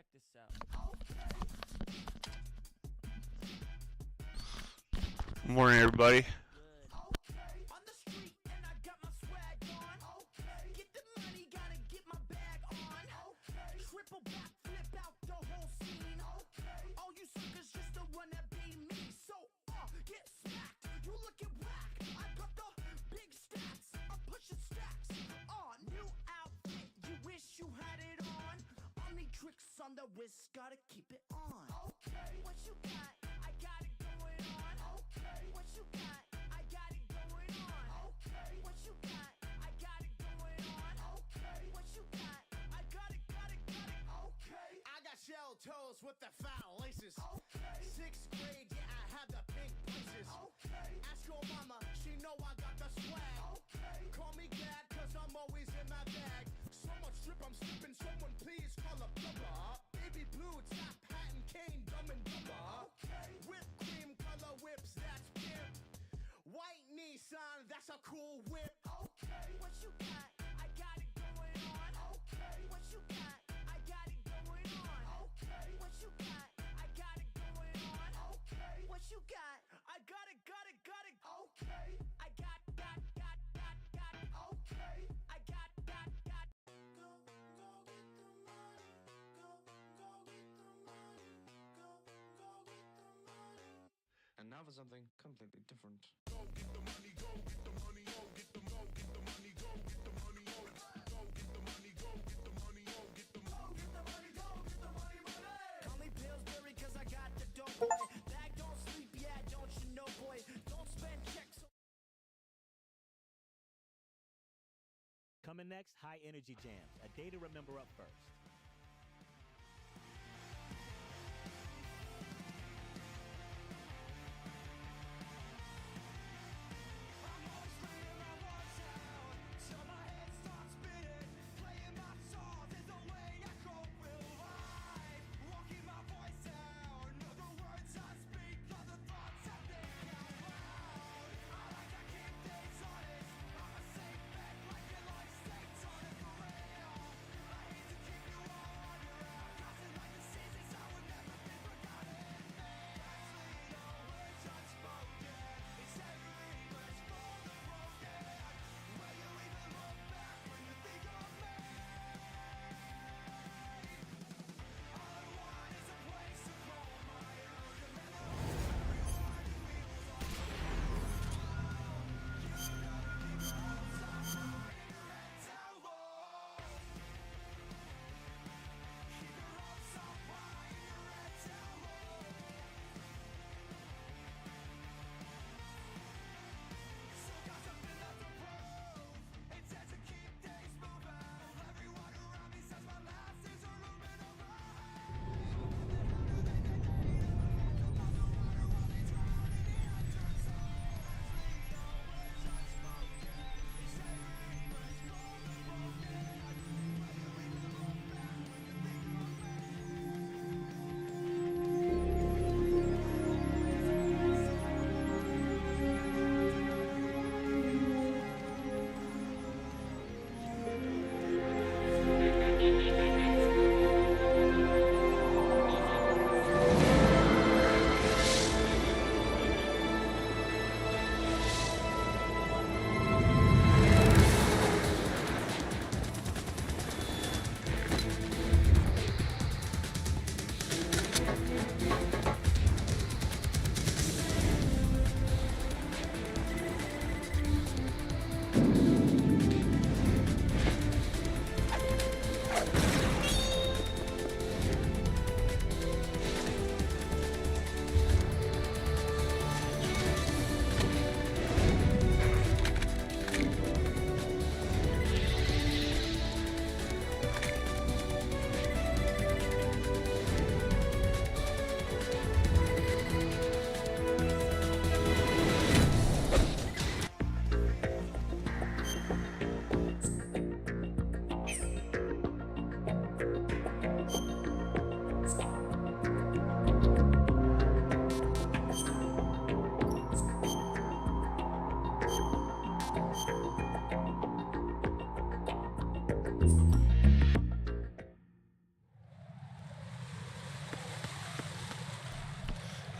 check this out. Morning, everybody. Good. On the street and I got my swag on. Get the money, gotta get my bag on. Triple back, flip out the whole scene. All you suckers just don't wanna be me. So, get smacked. You looking whack. I got the big stats. I'm pushing stacks. New outfit. You wish you had it on. Only tricks on the wrist, gotta keep it on. What you got? I got it going on. What you got? I got it going on. What you got? I got it going on. What you got? I got it. I got shell toes with the foul laces. 6th grade, yeah, I had the pink braces. Ask your mama, she know I got the swag. Call me dad, cause I'm always in my bag. Someone strip, I'm slipping, someone please call a plumber. Baby blue, top hat and cane, dumb and dumber. Whipped cream color whips, that's pimp. White Nissan, that's a cool whip. What you got? I got it going on. What you got? I got it going on. What you got? I got it going on. What you got? I got it. I got. I got. Go get the money. Go get the money. Go get the money. And now for something completely different. Call me Pillsbury cause I got the dope boy. Bag don't sleep, yeah, don't you know, boy. Don't spend checks. Coming next, High Energy Jams, a day to remember up first.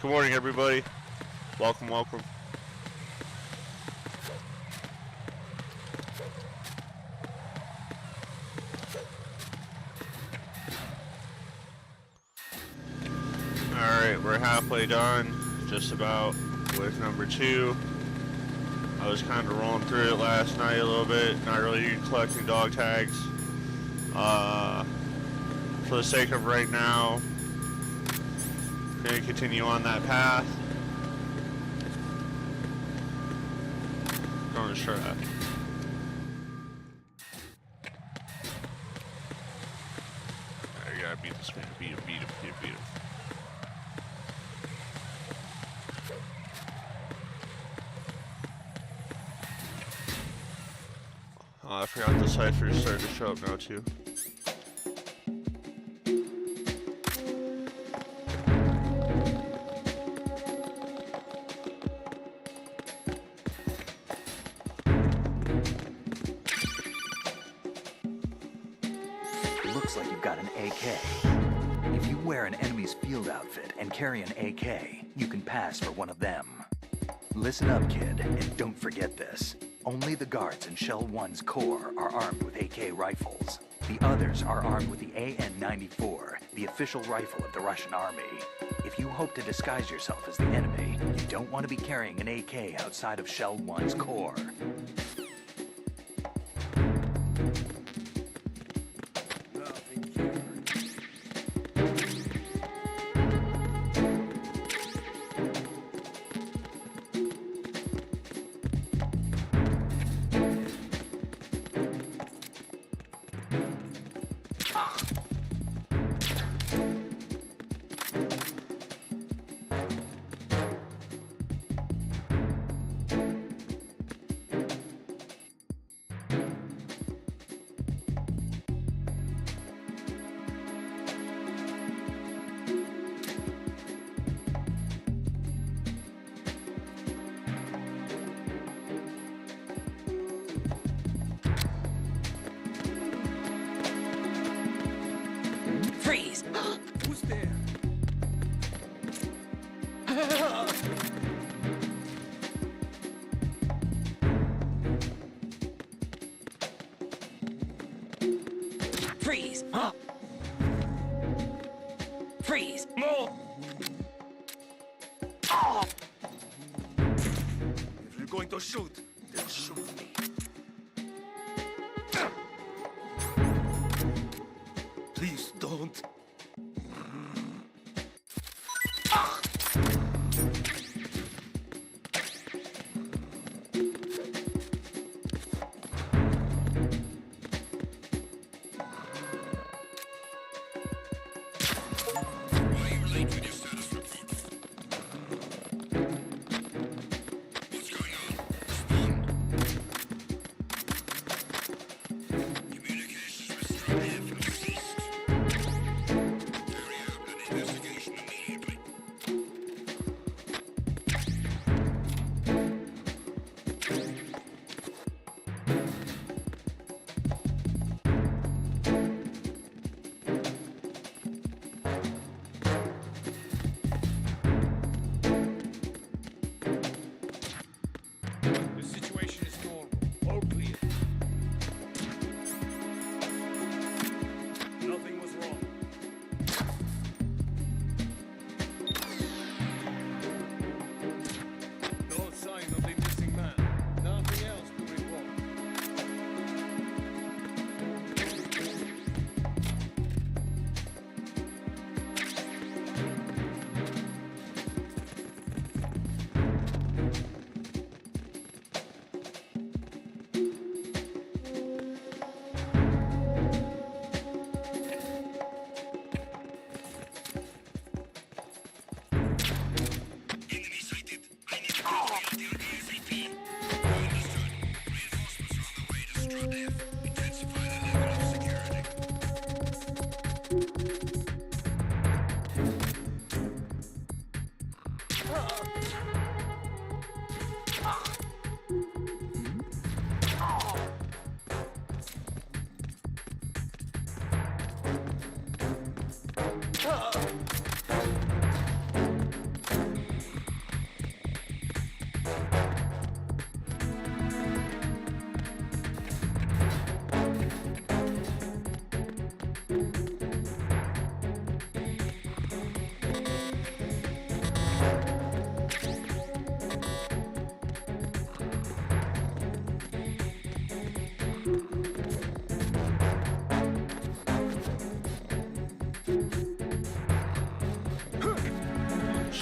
Good morning, everybody. Welcome, welcome. Alright, we're halfway done, just about, with number 2. I was kind of rolling through it last night a little bit, not really collecting dog tags. For the sake of right now, I'm going to continue on that path. Don't destroy that. I gotta beat this man. Beat him. Oh, I forgot the cipher is starting to show up now too. Looks like you've got an AK. If you wear an enemy's field outfit and carry an AK, you can pass for one of them. Listen up, kid, and don't forget this. Only the guards in Shell 1's Corps are armed with AK rifles. The others are armed with the AN-94, the official rifle of the Russian army. If you hope to disguise yourself as the enemy, you don't want to be carrying an AK outside of Shell 1's Corps. Freeze! Who's there? Freeze! Freeze! More! Oh! If you're going to shoot, then shoot me. Please don't.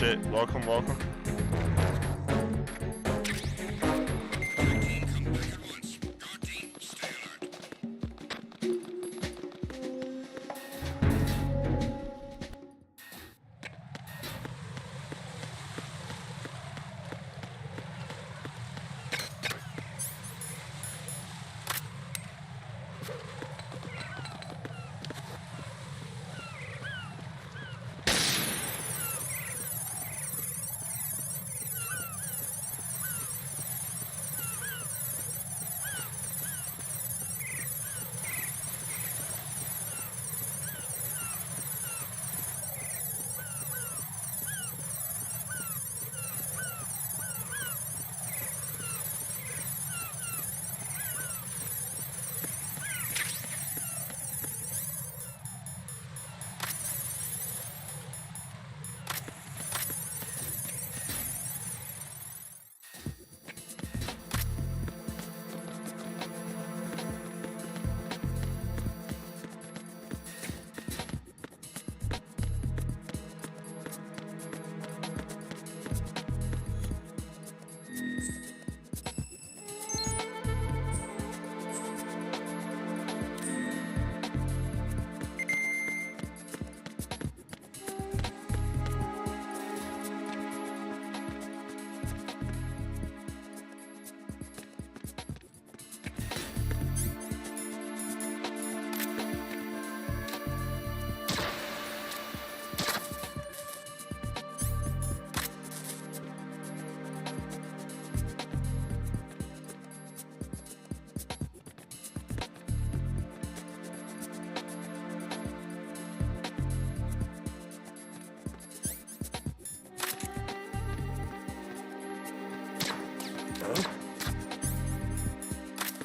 shit. Welcome, welcome.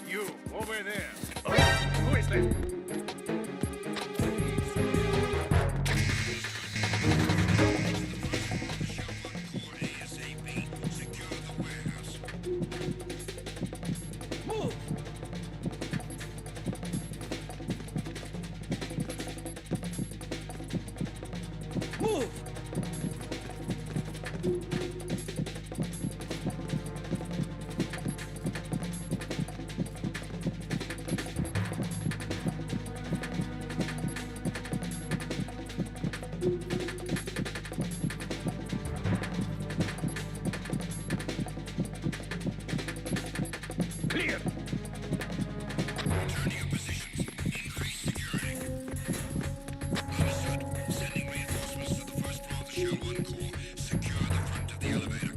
You, over there. Who is that? Clear. Return to your positions. Increase security. Understood. Sending reinforcements to the first floor of the Shell 1 core. Secure the front of the elevator.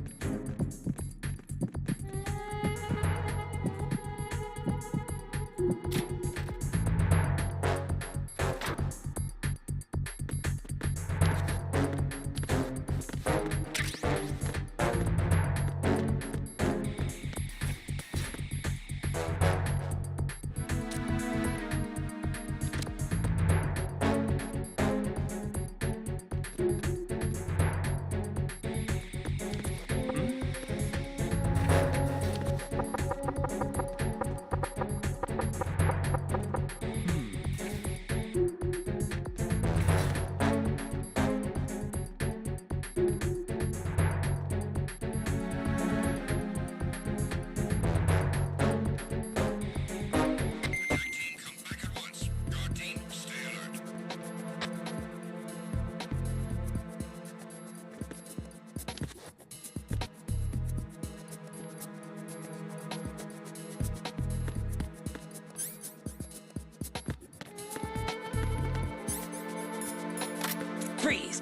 Freeze!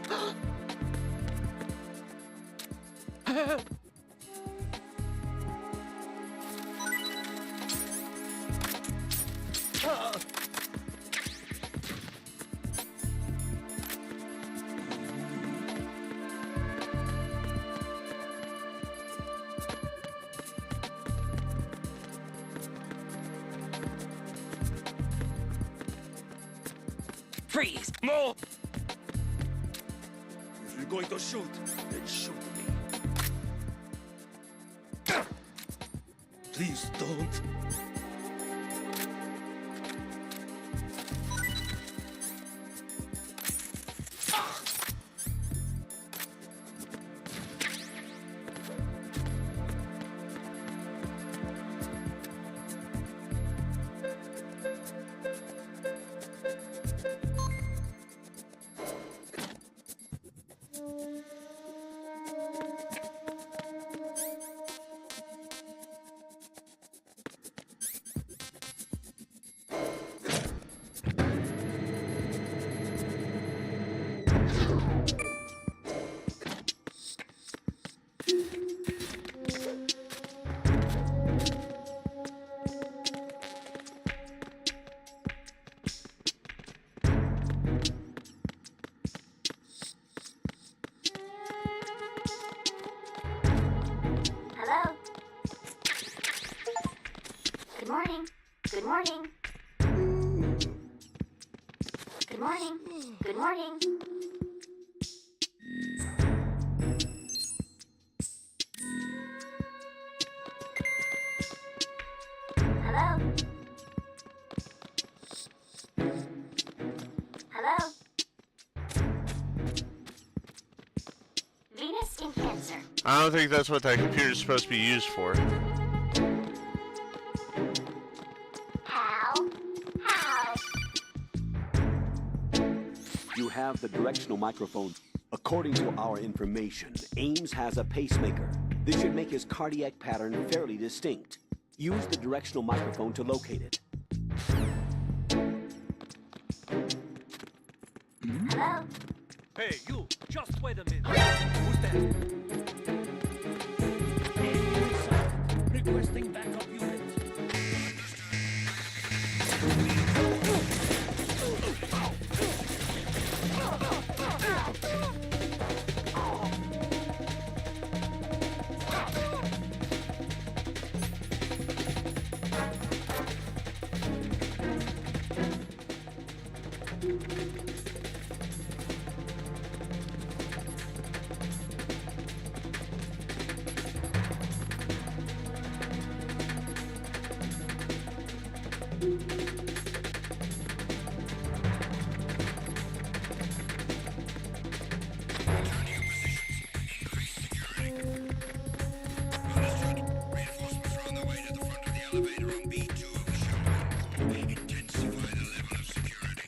Freeze! More! If you're going to shoot, then shoot me. Please don't. Hello? Good morning. Good morning. Good morning. Good morning. Hello? Hello? Venus in Cancer. I don't think that's what that computer's supposed to be used for. How? How? You have the directional microphone. According to our information, Ames has a pacemaker. This should make his cardiac pattern fairly distinct. Use the directional microphone to locate it. Hello? Hey, you! Just wait a minute. Who's that? Requesting backup unit. Reinforcements are on their way to the front of the elevator on B2 of the show. Intensify the level of security.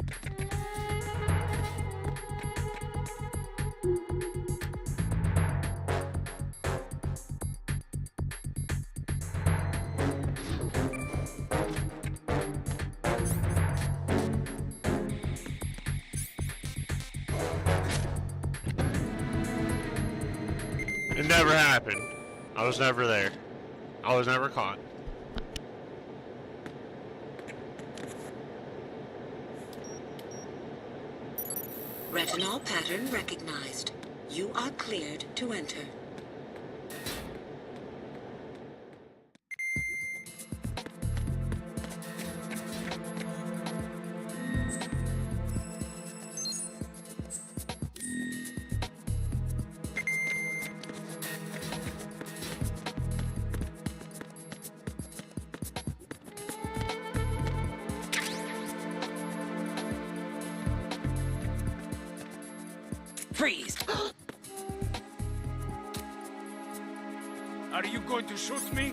It never happened. I was never there. I was never caught. Retinol pattern recognized. You are cleared to enter. Freeze! Are you going to shoot me?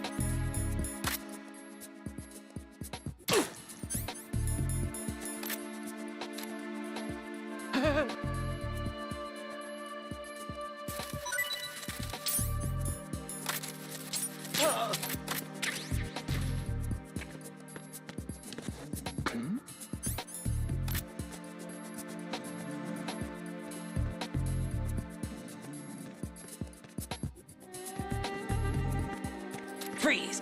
Freeze!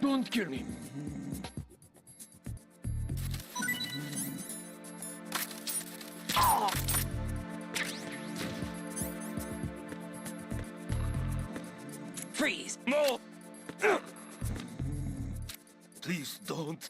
Don't kill me. Freeze! No! Please don't.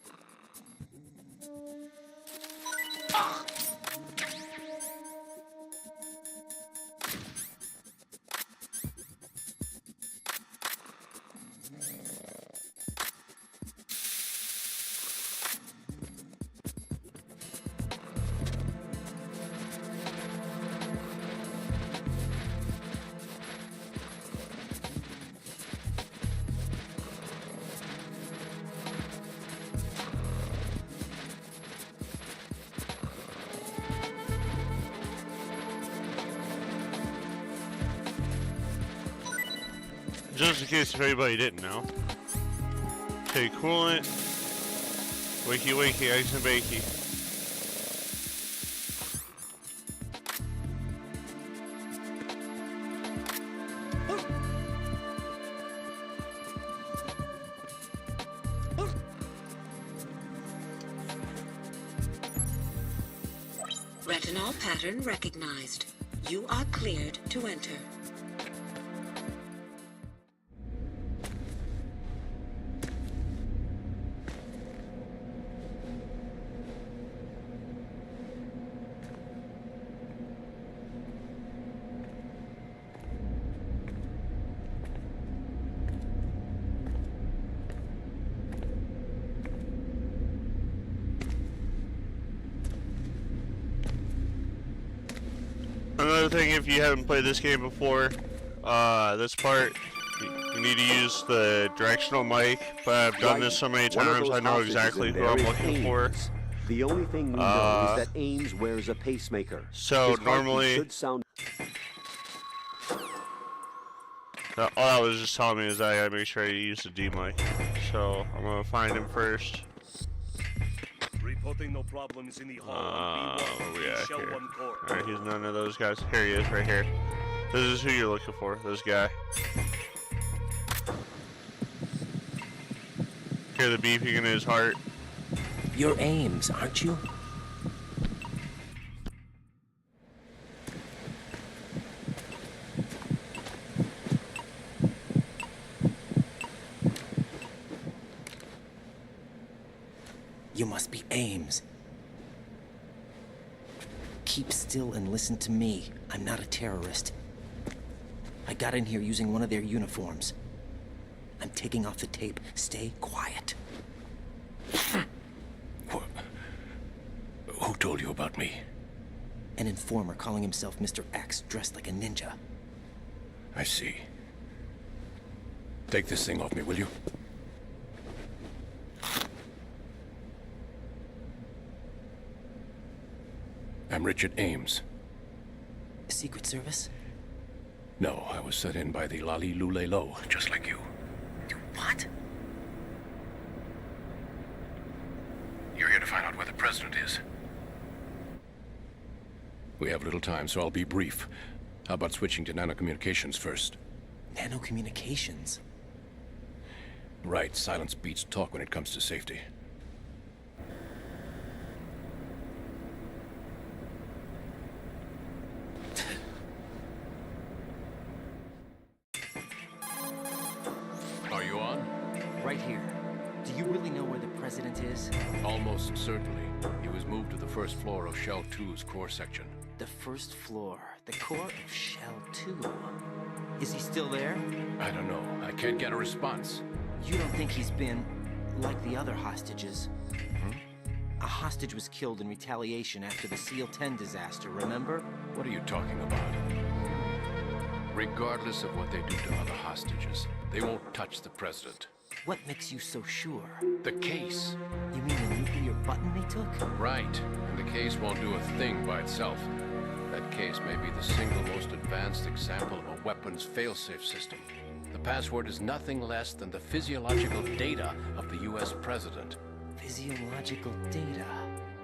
Just in case if anybody didn't know. Okay, coolant. Wakey wakey, eggs and bakey. Retinol pattern recognized. You are cleared to enter. Another thing, if you haven't played this game before, this part, you need to use the directional mic, but I've done this so many times, I know exactly who I'm looking for. The only thing we know is that Ames wears a pacemaker. So His heartbeat normally, should sound... all that was just telling me is that I gotta make sure I use the D mic. So I'm gonna find him first. Reporting no problems in the hall. Where we at Shell here? 1 core. Alright, he's none of those guys. Here he is, right here. This is who you're looking for, this guy. Hear the beeping in his heart. You're Ames, aren't you? You must be Ames. Keep still and listen to me. I'm not a terrorist. I got in here using one of their uniforms. I'm taking off the tape. Stay quiet. Who told you about me? An informer calling himself Mr. X, dressed like a ninja. I see. Take this thing off me, will you? I'm Richard Ames. Secret Service? No, I was set in by the Lali Lule Lo, just like you. What? You're here to find out where the president is. We have little time, so I'll be brief. How about switching to nanocommunications first? Nanocommunications? Right, silence beats talk when it comes to safety. Are you on? Right here. Do you really know where the president is? Almost certainly. He was moved to the first floor of Shell 2's core section. The first floor. The core of Shell 2. Is he still there? I don't know. I can't get a response. You don't think he's been like the other hostages? A hostage was killed in retaliation after the SEAL 10 disaster, remember? What are you talking about? Regardless of what they do to other hostages, they won't touch the president. What makes you so sure? The case. You mean the nuclear button they took? Right. And the case won't do a thing by itself. That case may be the single most advanced example of a weapons failsafe system. The password is nothing less than the physiological data of the U.S. president. Physiological data?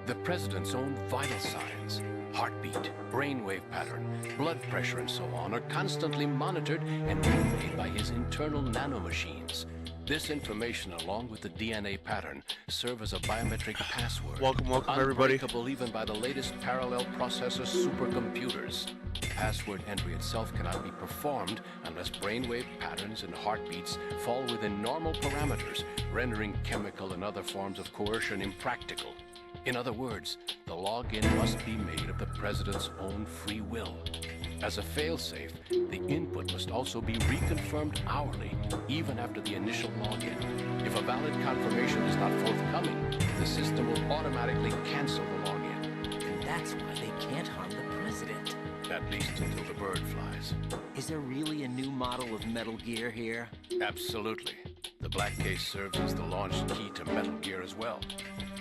The president's own vital signs, heartbeat, brainwave pattern, blood pressure, and so on, are constantly monitored and relayed by his internal nanomachines. This information, along with the DNA pattern, serve as a biometric password. Welcome, everybody. Unbreakable even by the latest parallel processor supercomputers. Password entry itself cannot be performed unless brainwave patterns and heartbeats fall within normal parameters, rendering chemical and other forms of coercion impractical. In other words, the login must be made of the president's own free will. As a failsafe, the input must also be reconfirmed hourly, even after the initial login. If a valid confirmation is not forthcoming, the system will automatically cancel the login. And that's why they can't harm the president. At least until the bird flies. Is there really a new model of Metal Gear here? Absolutely. The black case serves as the launch key to Metal Gear as well.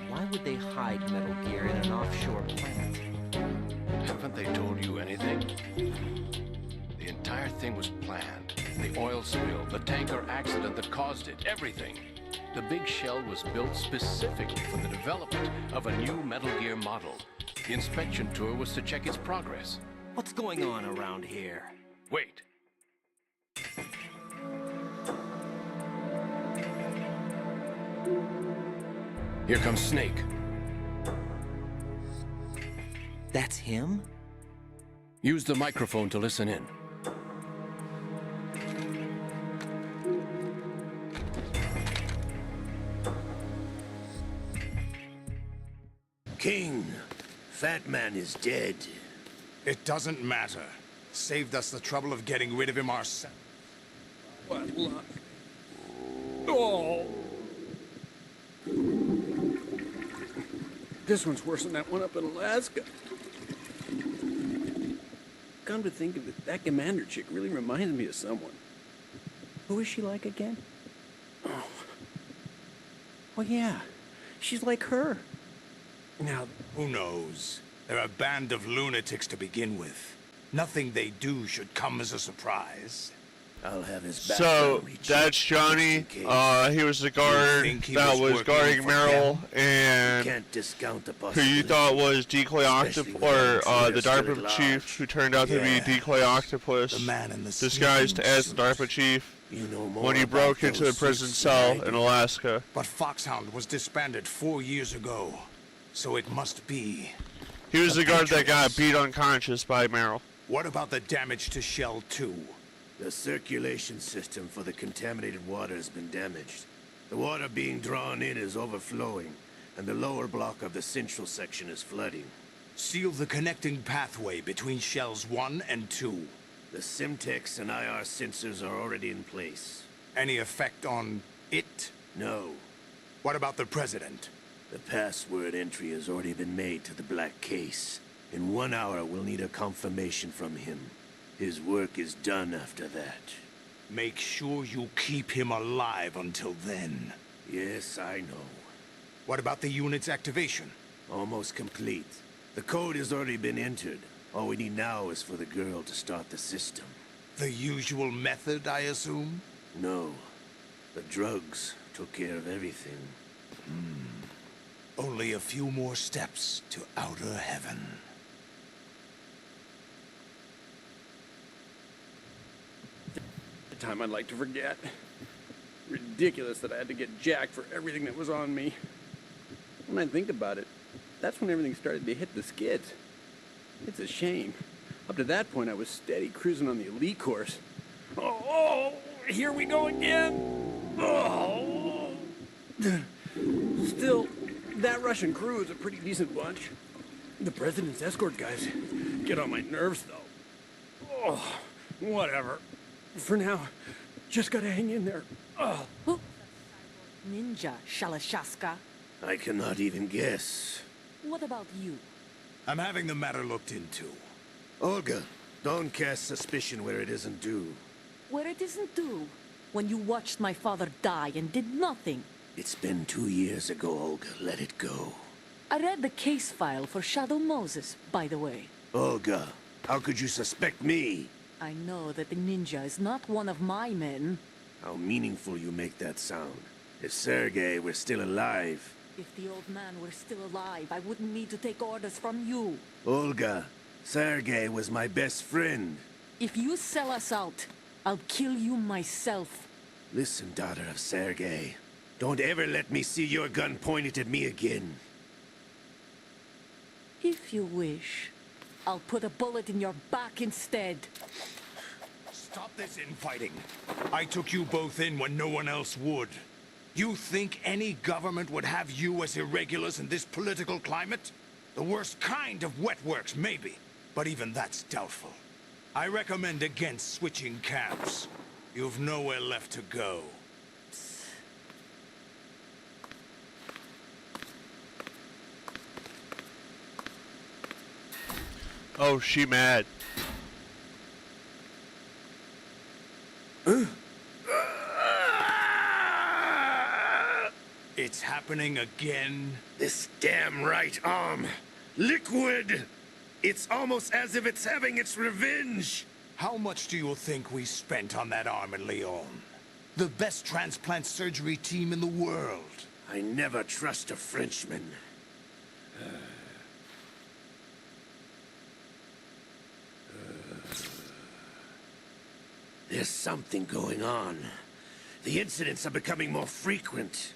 Why would they hide Metal Gear in an offshore plant? Haven't they told you anything? The entire thing was planned. The oil spill, the tanker accident that caused it, everything. The big shell was built specifically for the development of a new Metal Gear model. The inspection tour was to check its progress. What's going on around here? Wait. Here comes Snake. That's him? Use the microphone to listen in. King, Fat Man is dead. It doesn't matter. Saved us the trouble of getting rid of him ourselves. What luck. Oh! This one's worse than that one up in Alaska. Come to think of it, that commander chick really reminds me of someone. Who is she like again? Oh yeah, she's like her. Now, who knows? They're a band of lunatics to begin with. Nothing they do should come as a surprise. I'll have his back. So, that's Johnny. He was the guard that was guarding Meryl, and Can't discount the who you thought was Decoy Octopus, or the DARPA chief, who turned out to be Decoy Octopus, disguised as the DARPA chief, when he broke into the prison cell in Alaska. But Foxhound was disbanded 4 years ago, so it must be. He was the guard that got beat unconscious by Meryl. What about the damage to Shell 2? The circulation system for the contaminated water has been damaged. The water being drawn in is overflowing, and the lower block of the central section is flooding. Seal the connecting pathway between Shells 1 and 2. The Simtex and IR sensors are already in place. Any effect on it? No. What about the President? The password entry has already been made to the black case. In 1 hour, we'll need a confirmation from him. His work is done after that. Make sure you keep him alive until then. Yes, I know. What about the unit's activation? Almost complete. The code has already been entered. All we need now is for the girl to start the system. The usual method, I assume? No. The drugs took care of everything. Only a few more steps to outer heaven. time I'd like to forget. Ridiculous that I had to get jacked for everything that was on me. When I think about it, that's when everything started to hit the skids. It's a shame. Up to that point, I was steady cruising on the elite course. Oh, here we go again! Oh. Still, that Russian crew is a pretty decent bunch. The President's escort guys get on my nerves, though. Oh, whatever. For now, just gotta hang in there. Oh. Ninja Shalashaska. I cannot even guess. What about you? I'm having the matter looked into. Olga, don't cast suspicion where it isn't due. Where it isn't due? When you watched my father die and did nothing. It's been 2 years ago, Olga. Let it go. I read the case file for Shadow Moses, by the way. Olga, how could you suspect me? I know that the ninja is not one of my men. How meaningful you make that sound. If Sergei were still alive... If the old man were still alive, I wouldn't need to take orders from you. Olga, Sergei was my best friend. If you sell us out, I'll kill you myself. Listen, daughter of Sergei. Don't ever let me see your gun pointed at me again. If you wish, I'll put a bullet in your back instead. Stop this infighting. I took you both in when no one else would. You think any government would have you as irregulars in this political climate? The worst kind of wet works, maybe. But even that's doubtful. I recommend against switching camps. You've nowhere left to go. Oh, she mad. It's happening again? This damn right arm. Liquid! It's almost as if it's having its revenge. How much do you think we spent on that arm in Lyon? The best transplant surgery team in the world. I never trust a Frenchman. There's something going on. The incidents are becoming more frequent.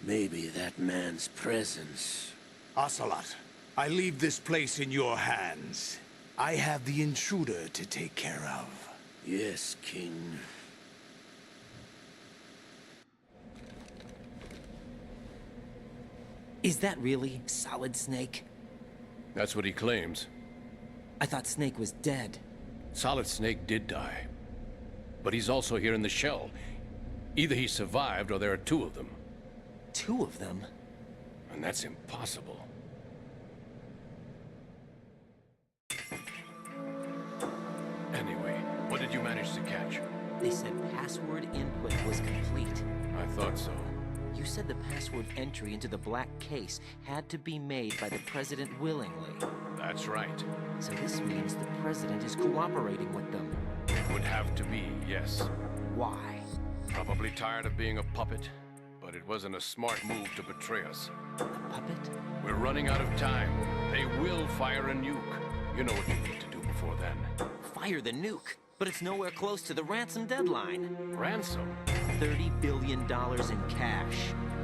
Maybe that man's presence. Ocelot, I leave this place in your hands. I have the intruder to take care of. Yes, King. Is that really Solid Snake? That's what he claims. I thought Snake was dead. Solid Snake did die. But he's also here in the shell. Either he survived or there are two of them. Two of them? And that's impossible. Anyway, what did you manage to catch? They said password input was complete. I thought so. You said the password entry into the black case had to be made by the president willingly. That's right. So this means the president is cooperating with them. It would have to be, yes. Why? Probably tired of being a puppet, but it wasn't a smart move to betray us. A puppet? We're running out of time. They will fire a nuke. You know what you need to do before then. Fire the nuke? But it's nowhere close to the ransom deadline. Ransom? $30 billion in cash.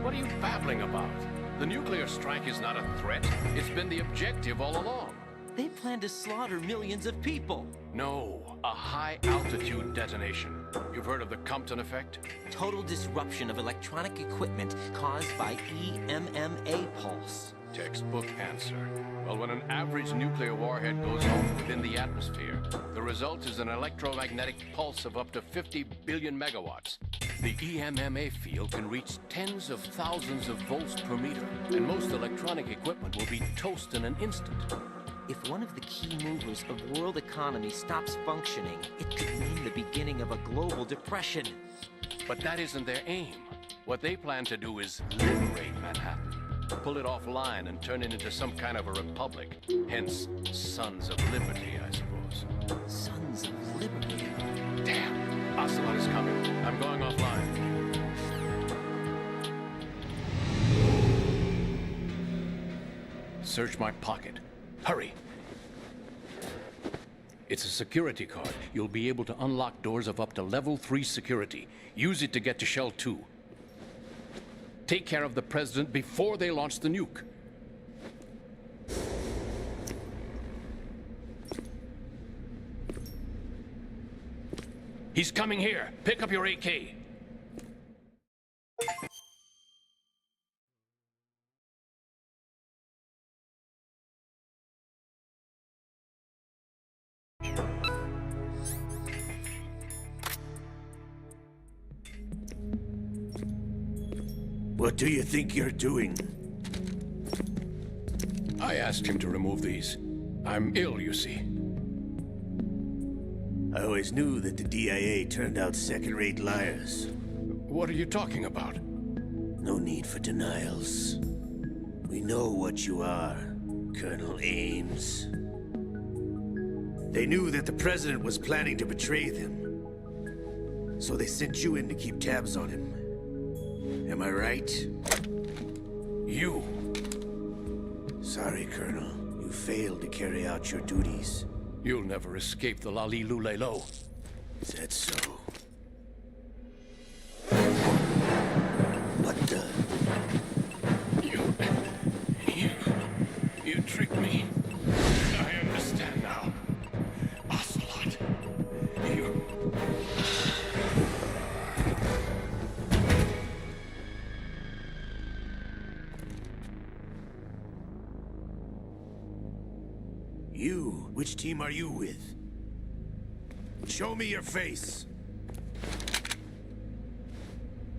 What are you babbling about? The nuclear strike is not a threat. It's been the objective all along. They plan to slaughter millions of people. No, a high-altitude detonation. You've heard of the Compton effect? Total disruption of electronic equipment caused by EMMA pulse. Textbook answer. Well, when an average nuclear warhead goes off within the atmosphere, the result is an electromagnetic pulse of up to 50 billion megawatts. The EMMA field can reach tens of thousands of volts per meter, and most electronic equipment will be toast in an instant. If one of the key movers of world economy stops functioning, it could mean the beginning of a global depression. But that isn't their aim. What they plan to do is liberate Manhattan. Pull it offline and turn it into some kind of a republic. Hence, Sons of Liberty, I suppose. Sons of Liberty? Damn! Ocelot is coming. I'm going offline. Search my pocket. Hurry! It's a security card. You'll be able to unlock doors of up to level 3 security. Use it to get to Shell 2. Take care of the president before they launch the nuke. He's coming here. Pick up your AK. What do you think you're doing? I asked him to remove these. I'm ill, you see. I always knew that the DIA turned out second-rate liars. What are you talking about? No need for denials. We know what you are, Colonel Ames. They knew that the president was planning to betray them. So they sent you in to keep tabs on him. Am I right? You. Sorry, Colonel. You failed to carry out your duties. You'll never escape the Lali-Lulelo. Is that so? What the? You tricked me. I understand now. Ocelot. You... You? Which team are you with? Show me your face.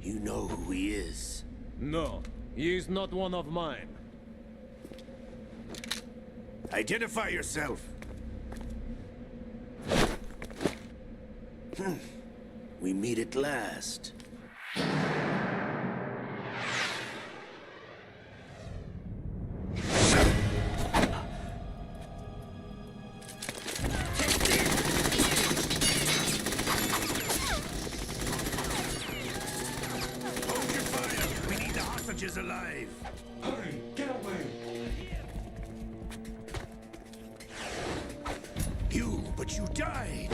You know who he is. No, he is not one of mine. Identify yourself. We meet at last. Alive. Hurry, get away. But you died.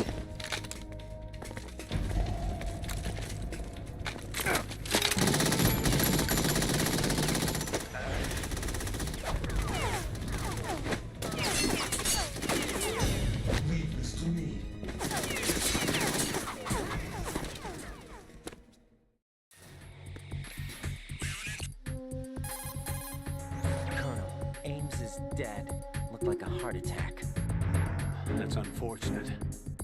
dead. Looked like a heart attack. That's unfortunate.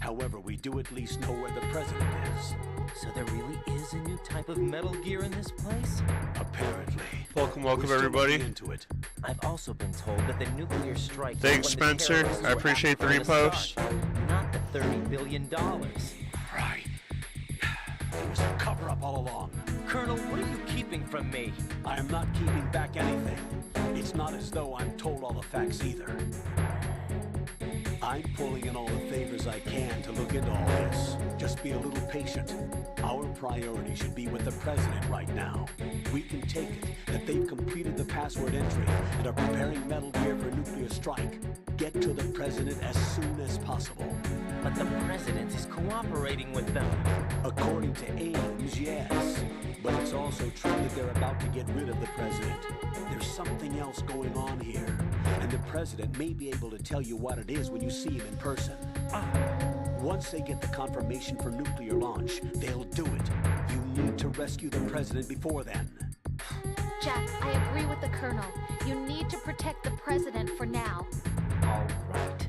However, we do at least know where the president is. So there really is a new type of Metal Gear in this place? Apparently. Welcome, We're still everybody. looking into it. I've also been told that the nuclear strike... Thanks, was when the Spencer. terrorists I were appreciate after the from repost. start, not the $30 billion. Right. It was a cover-up all along. Colonel, what are you keeping from me? I am not keeping back anything. It's not as though I'm told all the facts either. I'm pulling in all the favors I can to look into all this. Just be a little patient. Our priority should be with the president right now. We can take it that they've completed the password entry and are preparing Metal Gear for nuclear strike. Get to the president as soon as possible. But the president is cooperating with them. According to Ames, yes. But it's also true that they're about to get rid of the president. There's something else going on here. And the president may be able to tell you what it is when you see him in person. Once they get the confirmation for nuclear launch, they'll do it. You need to rescue the president before then. Jack, I agree with the Colonel. You need to protect the president for now. All right.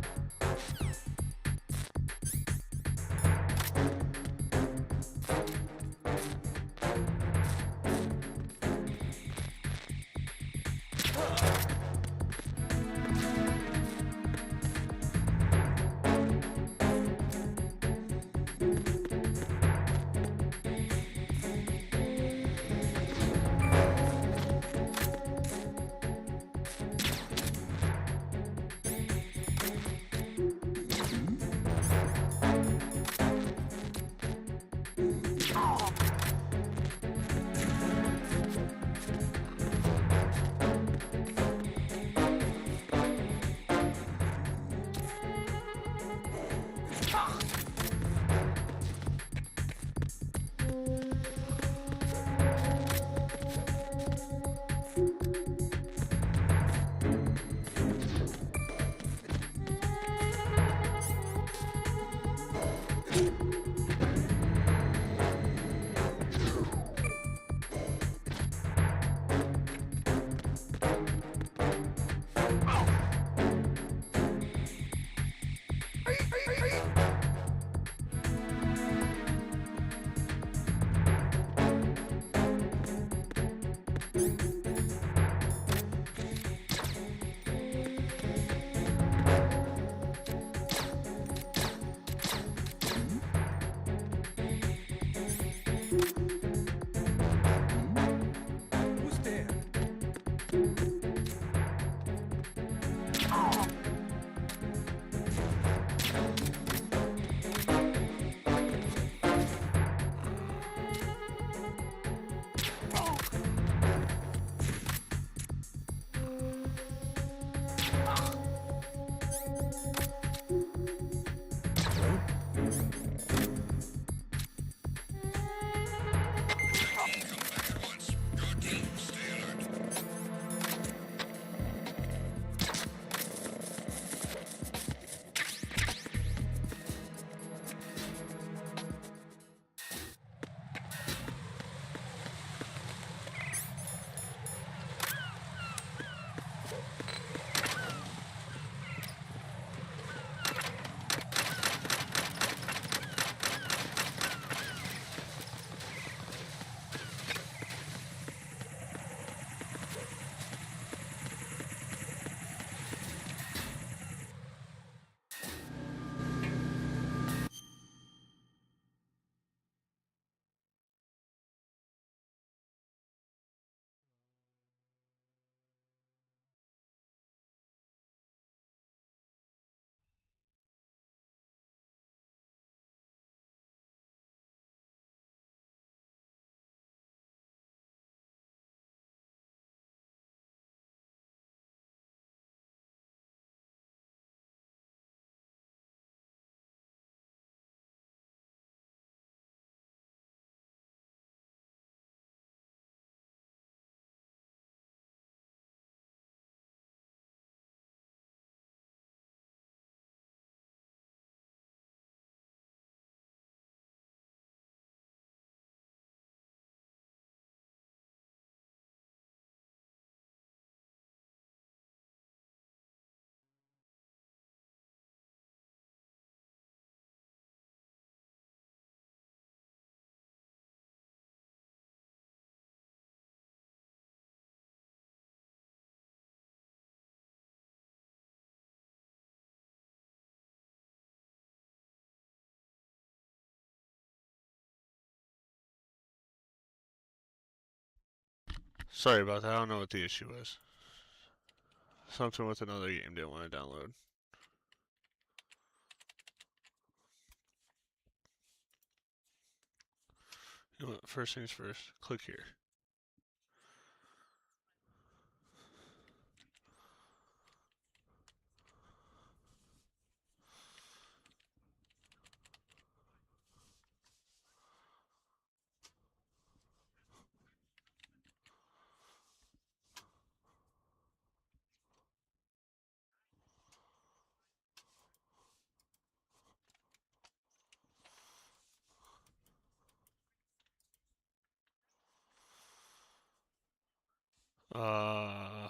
Sorry about that. I don't know what the issue was. Something with another game didn't want to download. You know what? First things first. Click here.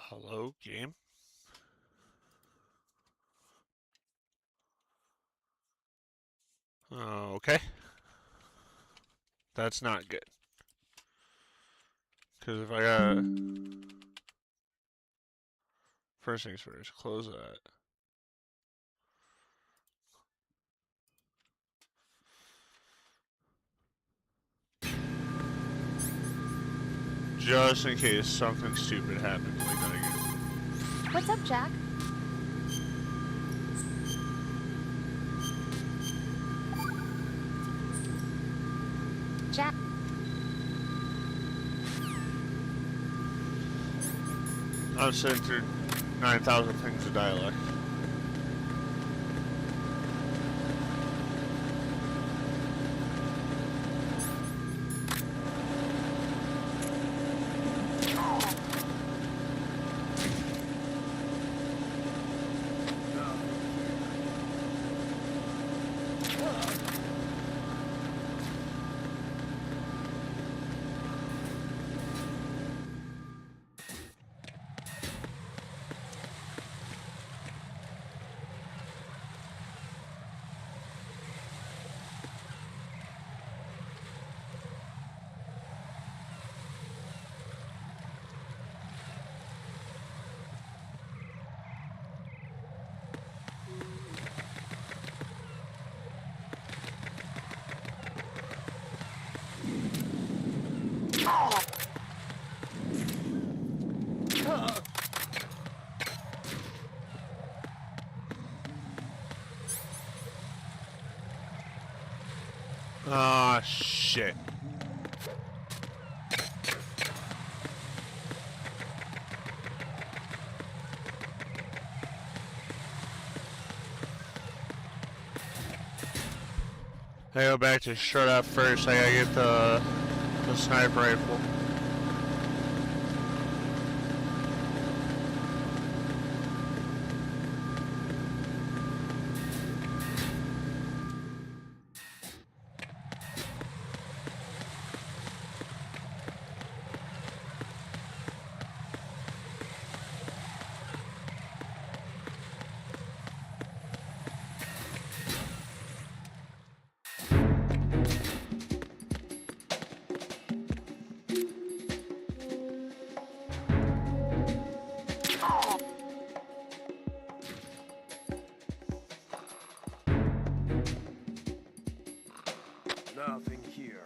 Hello, game? Okay. That's not good. Because if I got... First things first, close that. Just in case something stupid happens like that again. What's up, Jack? Jack. I'm sitting through 9,000 things of dialect. Ah, shit. I go back to shut up first. I gotta get the sniper rifle. Nothing here.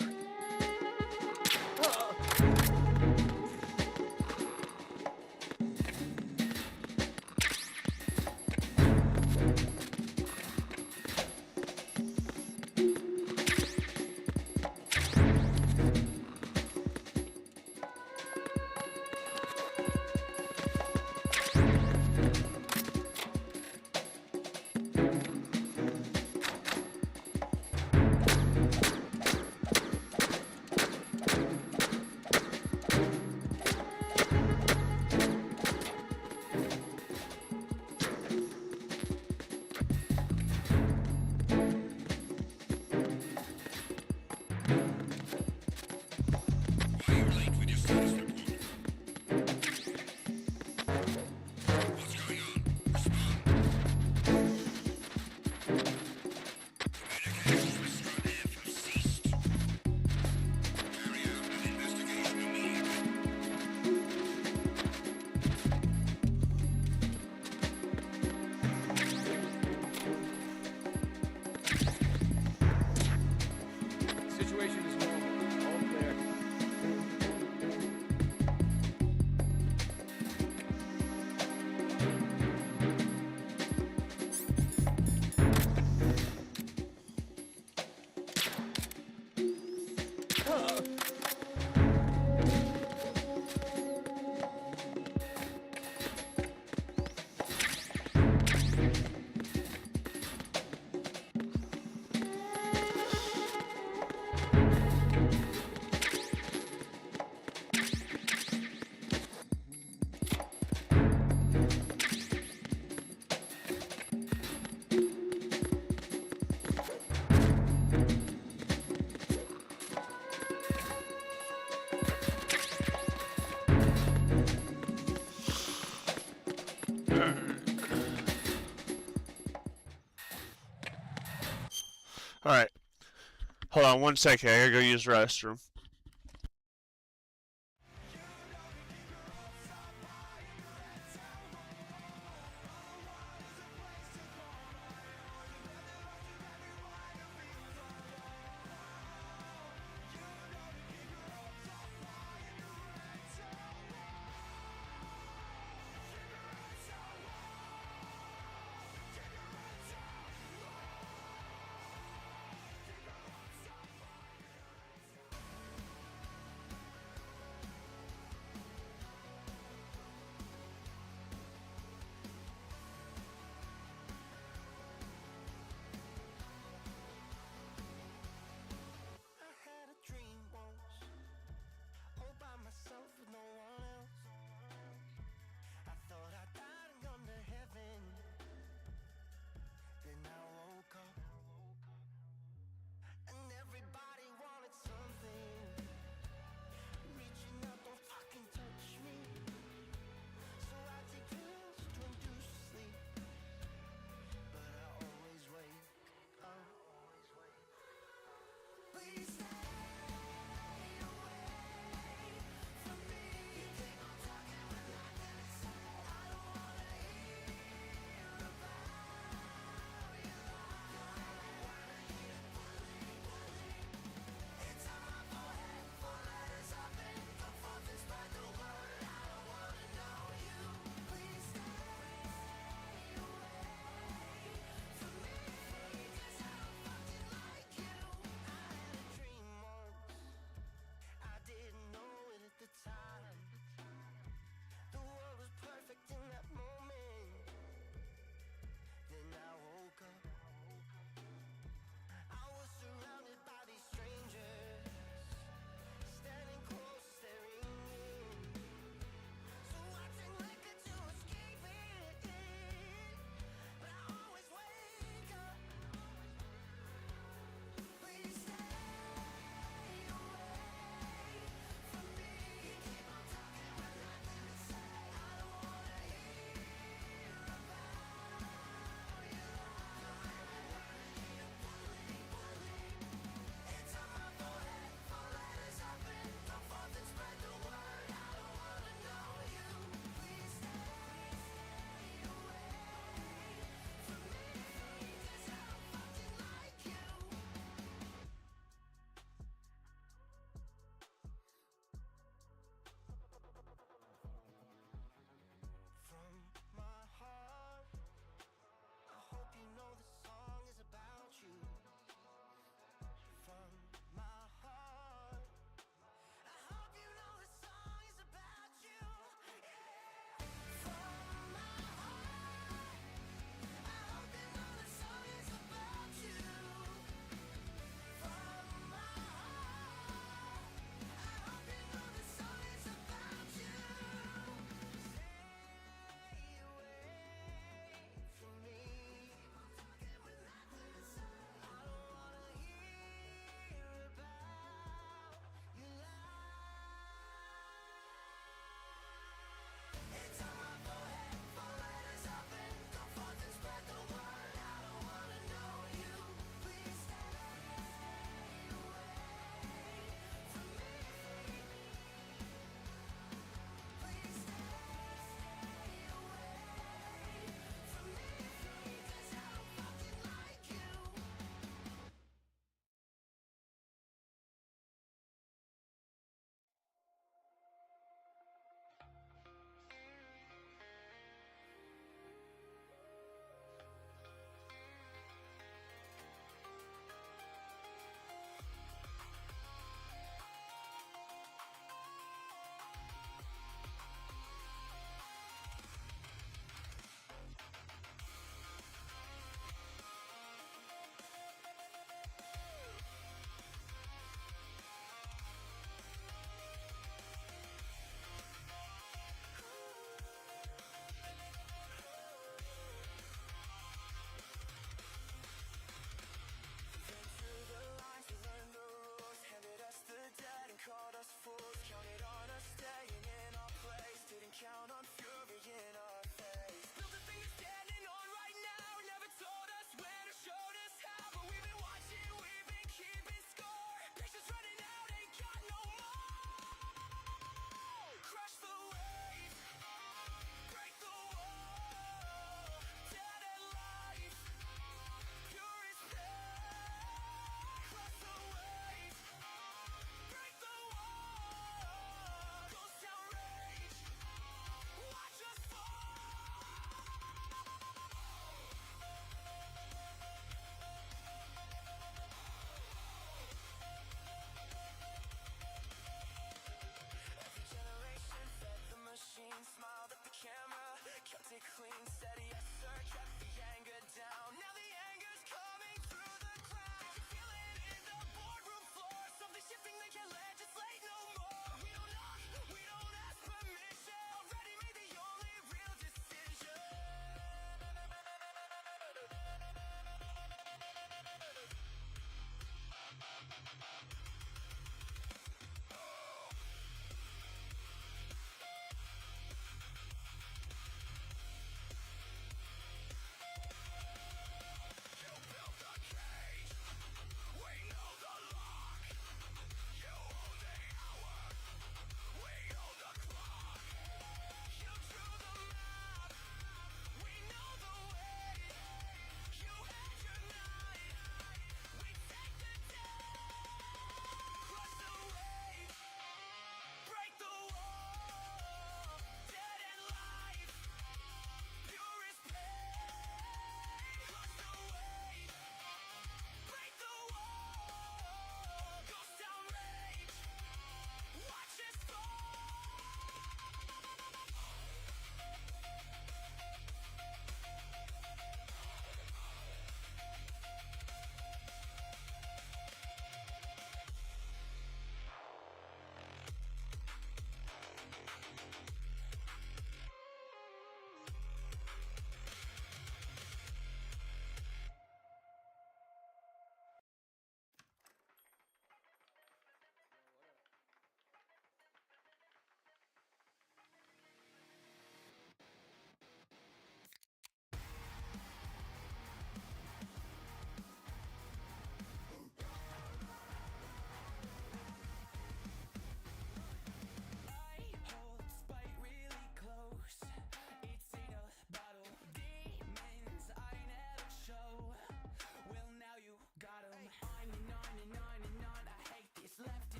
Hold on 1 second. I gotta go use the restroom.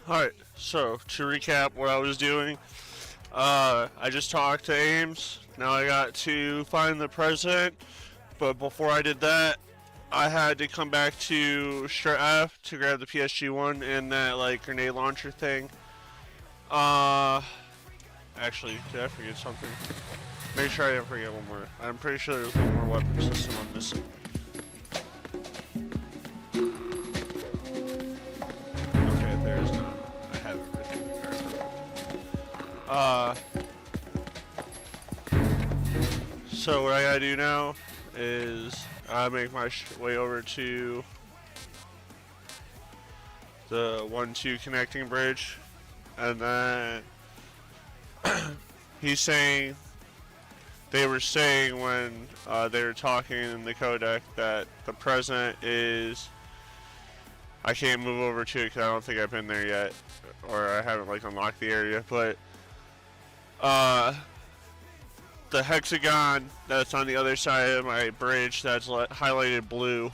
Alright, so to recap what I was doing, I just talked to Ames. Now I got to find the president, but before I did that, I had to come back to Strat F to grab the PSG-1 and that like grenade launcher thing. Actually, did I forget something? Make sure I didn't forget one more. I'm pretty sure there's one more weapon system I'm missing. Okay, there's not. I have it written there. So what I gotta do now is make my way over to the 1-2 connecting bridge, and then they were saying when they were talking in the codec that the president is, I can't move over to it because I don't think I've been there yet, or I haven't like unlocked the area, but the hexagon that's on the other side of my bridge that's highlighted blue,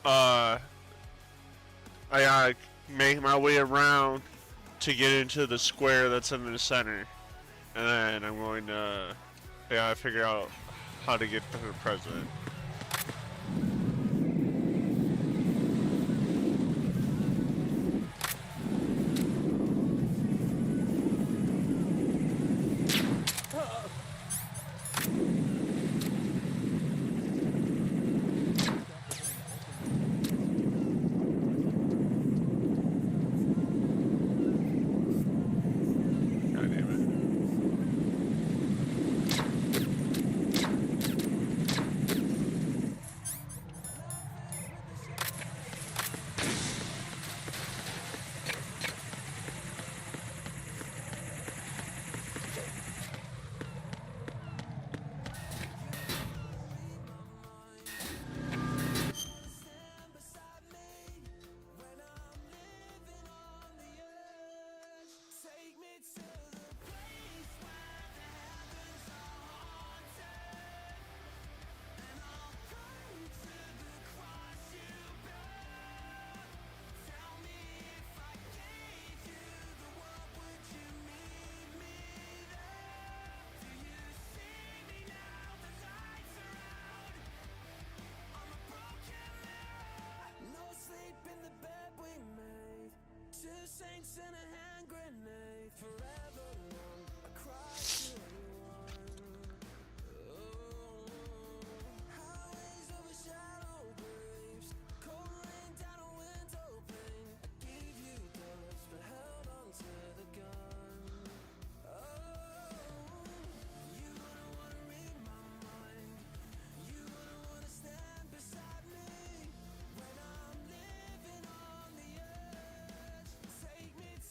I gotta make my way around to get into the square that's in the center, and then I'm going to figure out how to get to the president. Saints and a hand grenade forever long across you highways overshadow graves, cold rain down a window pane. I gave you dust but held on to the gun. You wouldn't wanna read my mind, you wouldn't wanna stand beside me when I'm living on the edge. Take me to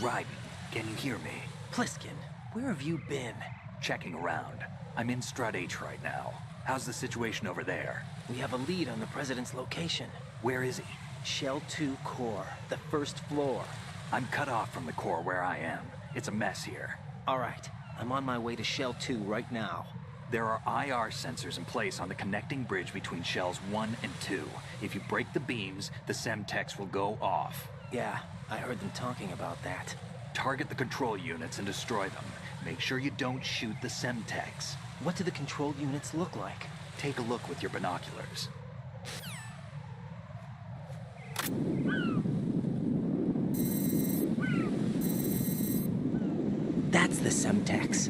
Raiden, can you hear me? Pliskin, where have you been? Checking around. I'm in Strut H right now. How's the situation over there? We have a lead on the President's location. Where is he? Shell 2 core, the first floor. I'm cut off from the core where I am. It's a mess here. All right, I'm on my way to Shell 2 right now. There are IR sensors in place on the connecting bridge between Shells 1 and 2. If you break the beams, the Semtex will go off. Yeah, I heard them talking about that. Target the control units and destroy them. Make sure you don't shoot the Semtex. What do the control units look like? Take a look with your binoculars. That's the Semtex.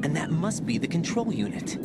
And that must be the control unit.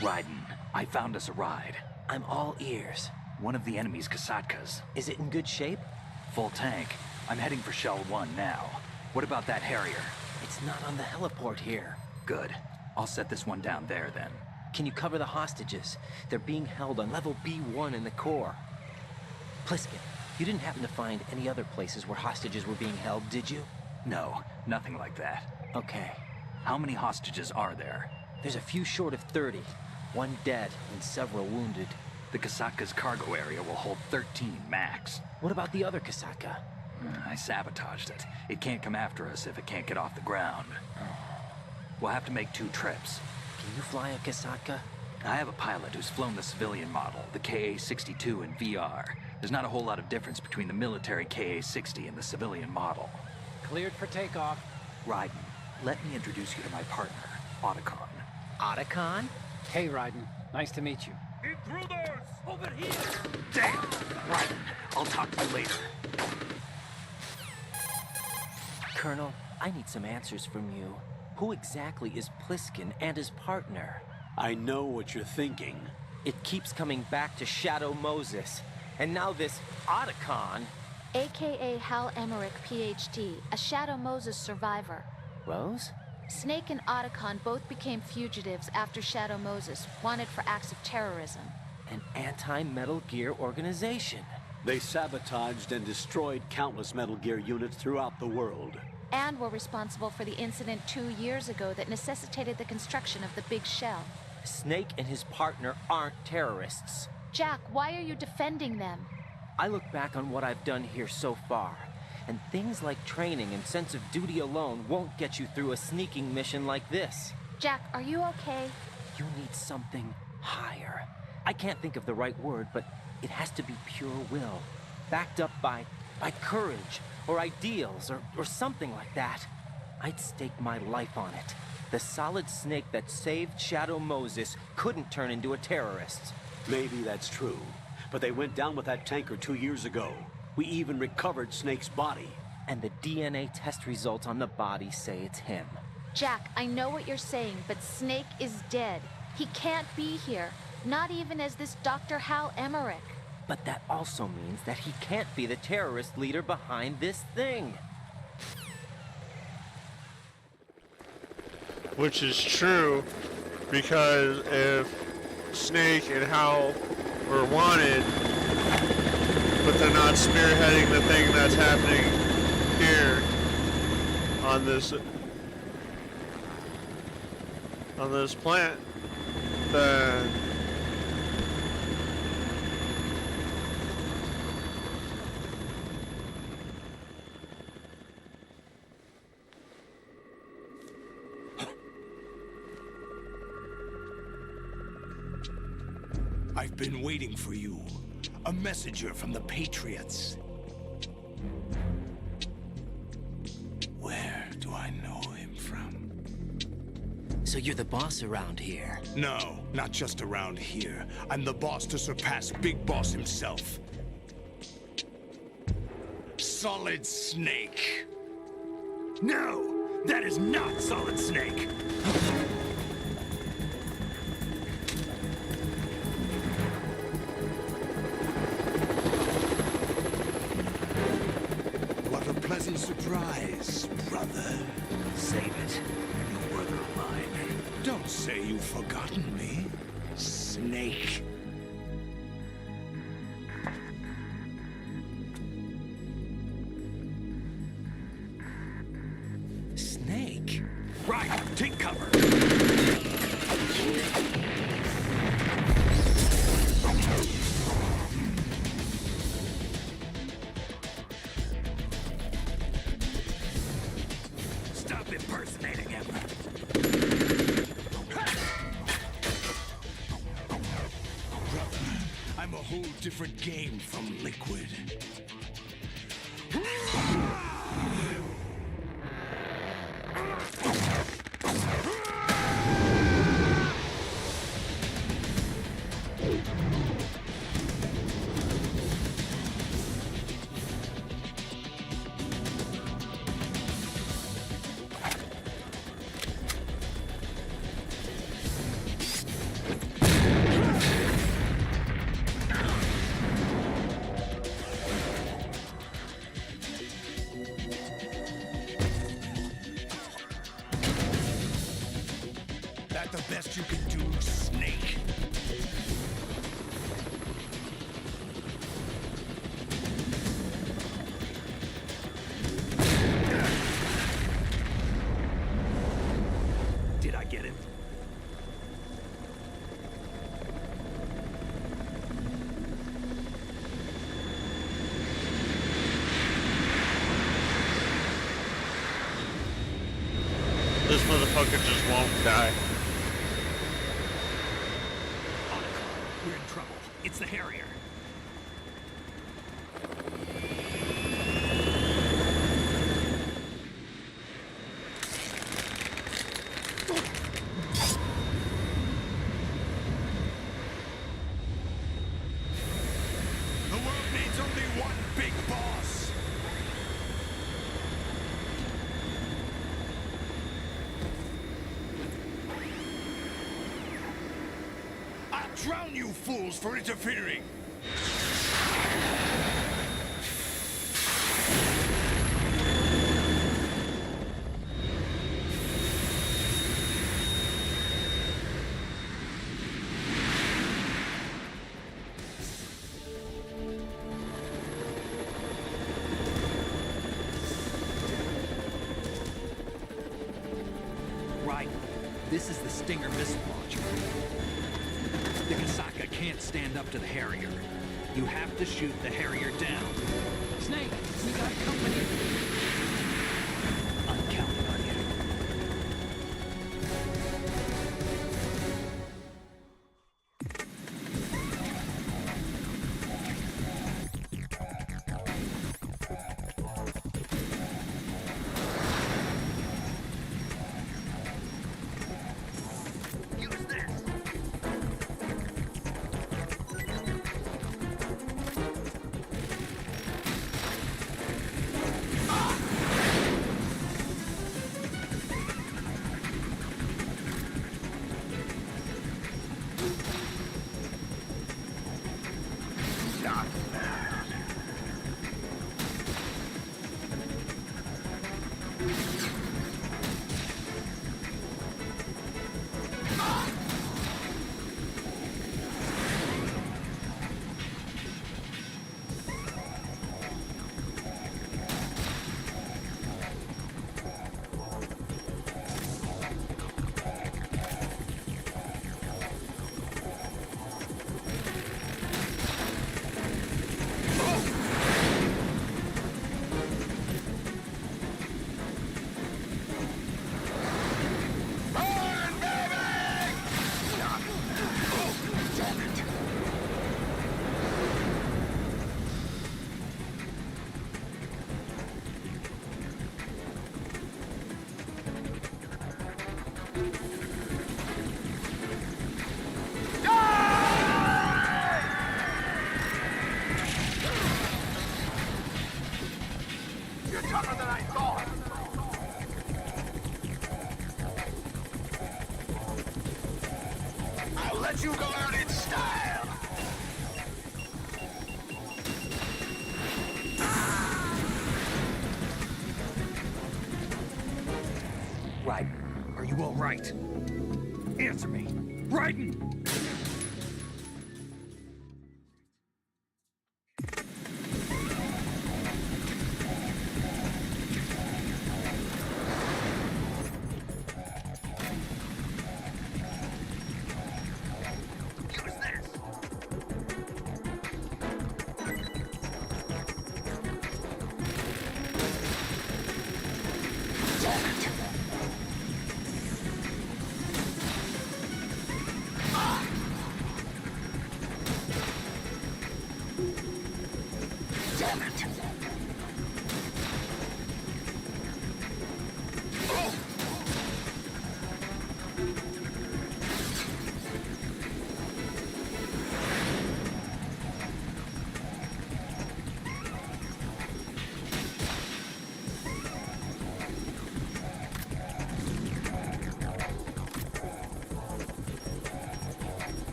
Raiden, I found us a ride. I'm all ears. One of the enemy's Kasatkas. Is it in good shape? Full tank. I'm heading for Shell 1 now. What about that Harrier? It's not on the heliport here. Good. I'll set this one down there then. Can you cover the hostages? They're being held on level B1 in the core. Pliskin, you didn't happen to find any other places where hostages were being held, did you? No, nothing like that. Okay. How many hostages are there? There's a few short of 30. One dead and several wounded. The Kasatka's cargo area will hold 13 max. What about the other Kasatka? I sabotaged it. It can't come after us if it can't get off the ground. We'll have to make 2 trips. Can you fly a Kasatka? I have a pilot who's flown the civilian model, the KA-62 in VR. There's not a whole lot of difference between the military KA-60 and the civilian model. Cleared for takeoff. Raiden, let me introduce you to my partner, Otacon. Otacon? Hey, Raiden. Nice to meet you. Intruders! Over here! Damn! Raiden, I'll talk to you later. Colonel, I need some answers from you. Who exactly is Pliskin and his partner? I know what you're thinking. It keeps coming back to Shadow Moses. And now this Otacon. AKA Hal Emmerich, PhD, a Shadow Moses survivor. Rose? Snake and Otacon both became fugitives after Shadow Moses, wanted for acts of terrorism. An anti-Metal Gear organization. They sabotaged and destroyed countless Metal Gear units throughout the world. And were responsible for the incident 2 years ago that necessitated the construction of the Big Shell. Snake and his partner aren't terrorists. Jack, why are you defending them? I look back on what I've done here so far, and things like training and sense of duty alone won't get you through a sneaking mission like this. Jack, are you okay? You need something higher. I can't think of the right word, but it has to be pure will, backed up by courage, or ideals, or something like that. I'd stake my life on it. The solid snake that saved Shadow Moses couldn't turn into a terrorist. Maybe that's true, but they went down with that tanker 2 years ago. We even recovered Snake's body. And the DNA test results on the body say it's him. Jack, I know what you're saying, but Snake is dead. He can't be here. Not even as this Dr. Hal Emmerich. But that also means that he can't be the terrorist leader behind this thing. Which is true, because if Snake and Hal were wanted, but they're not spearheading the thing that's happening here on this plant, then I've been waiting for you. A messenger from the Patriots. Where do I know him from? So you're the boss around here? No, not just around here. I'm the boss to surpass Big Boss himself. Solid Snake. No, that is not Solid Snake. What a pleasant surprise, brother. Save it. You brother of mine. Don't say you've forgotten me, Snake. Snake? Right, take cover. Stop impersonating him. Brother, I'm a whole different game from Liquid. That the best you can do, Snake? Did I get him? this motherfucker just won't die. We're in trouble. It's the Harrier. The world needs only one big boss. I'll drown you fools for interfering. Right. This is the Stinger missile launcher. The Kasaka can't stand up to the Harrier. You have to shoot the Harrier down. Snake, we got company. I'm counting on you. you go out in style! Right. Are you all right? Answer me. Raiden!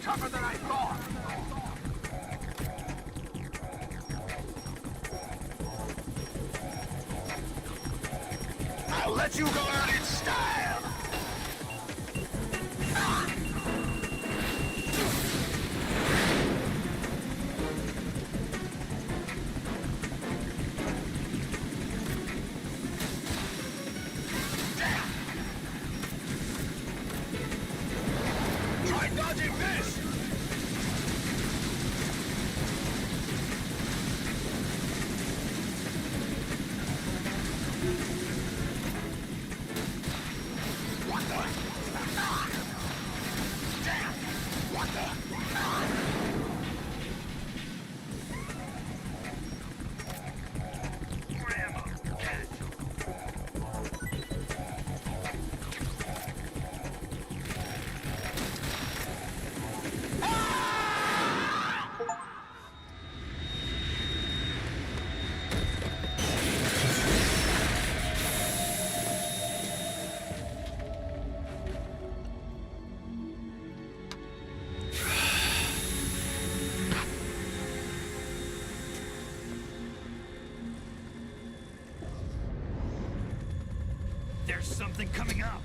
Tougher than I thought. I'll let you go out in style. Try dodging this. There's something coming up.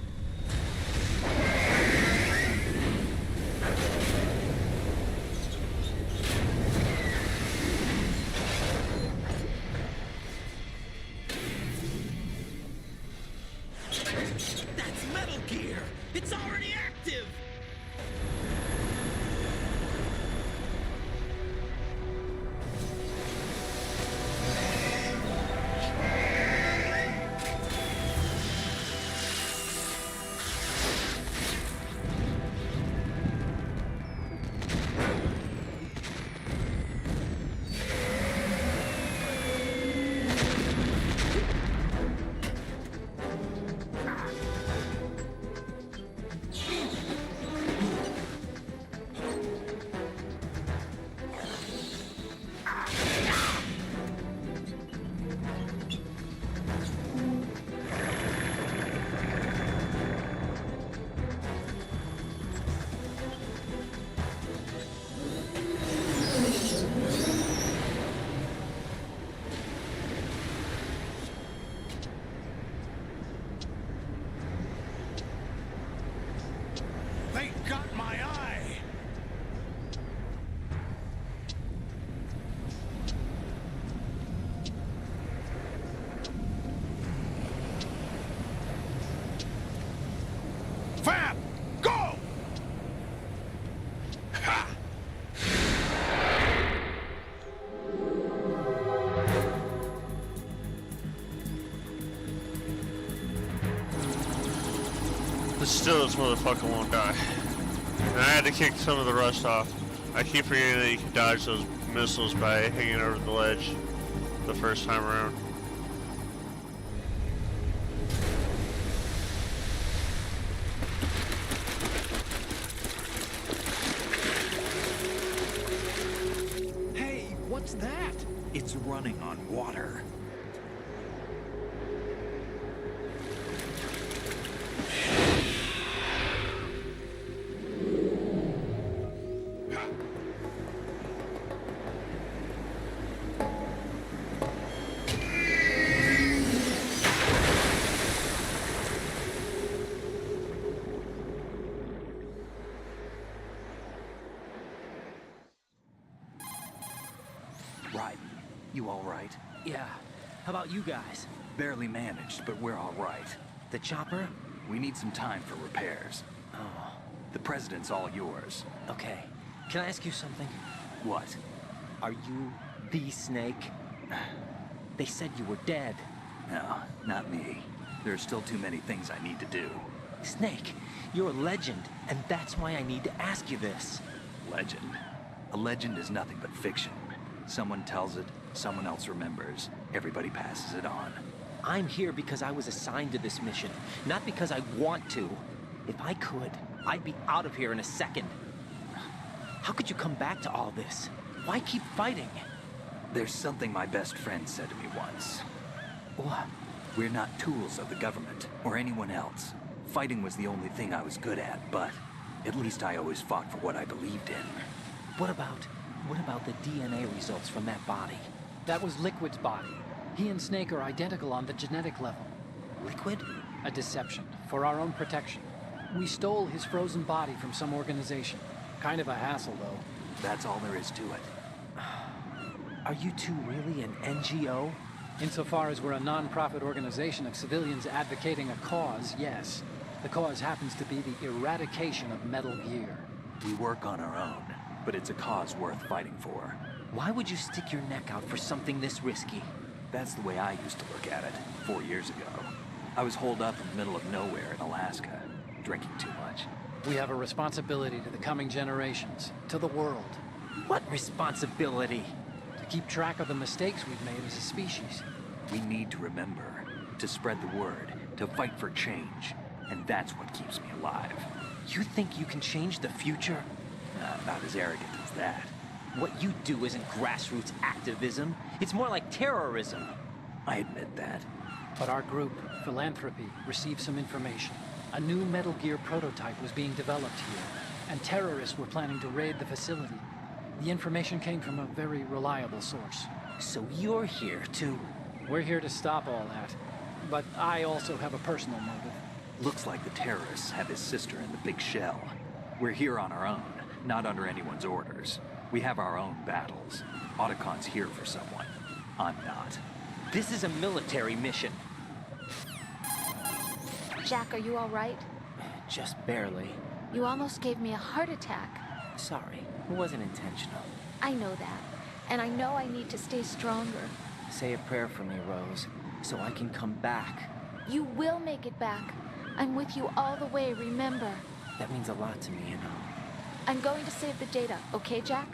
That's Metal Gear! It's already active! But still, this motherfucker won't die. And I had to kick some of the rust off. I keep forgetting that you can dodge those missiles by hanging over the ledge the first time around. Hey, what's that? It's running on water. Right. You all right? Yeah. How about you guys? Barely managed, but we're all right. The chopper? We need some time for repairs. Oh. The president's all yours. Okay. Can I ask you something? What? Are you the Snake? They said you were dead. No, not me. There are still too many things I need to do. Snake, you're a legend, and that's why I need to ask you this. Legend? A legend is nothing but fiction. Someone tells it, someone else remembers. Everybody passes it on. I'm here because I was assigned to this mission, not because I want to. If I could, I'd be out of here in a second. How could you come back to all this? Why keep fighting? There's something my best friend said to me once. What? We're not tools of the government or anyone else. Fighting was the only thing I was good at, but at least I always fought for what I believed in. What about the DNA results from that body? That was Liquid's body. He and Snake are identical on the genetic level. Liquid? A deception, for our own protection. We stole his frozen body from some organization. Kind of a hassle, though. That's all there is to it. Are you two really an NGO? Insofar as we're a non-profit organization of civilians advocating a cause, yes. The cause happens to be the eradication of Metal Gear. We work on our own, but it's a cause worth fighting for. Why would you stick your neck out for something this risky? That's the way I used to look at it 4 years ago. I was holed up in the middle of nowhere in Alaska, drinking too much. We have a responsibility to the coming generations, to the world. What responsibility? To keep track of the mistakes we've made as a species. We need to remember, to spread the word, to fight for change. And that's what keeps me alive. You think you can change the future? Not as arrogant as that. What you do isn't grassroots activism. It's more like terrorism. I admit that. But our group, Philanthropy, received some information. A new Metal Gear prototype was being developed here, and terrorists were planning to raid the facility. The information came from a very reliable source. So you're here to... We're here to stop all that. But I also have a personal motive. Looks like the terrorists have his sister in the big shell. We're here on our own, not under anyone's orders. We have our own battles. Otacon's here for someone. I'm not. This is a military mission. Jack, are you all right? Just barely. You almost gave me a heart attack. Sorry, it wasn't intentional. I know that. And I know I need to stay stronger. Say a prayer for me, Rose, so I can come back. You will make it back. I'm with you all the way, remember? That means a lot to me, you know. I'm going to save the data, okay, Jack?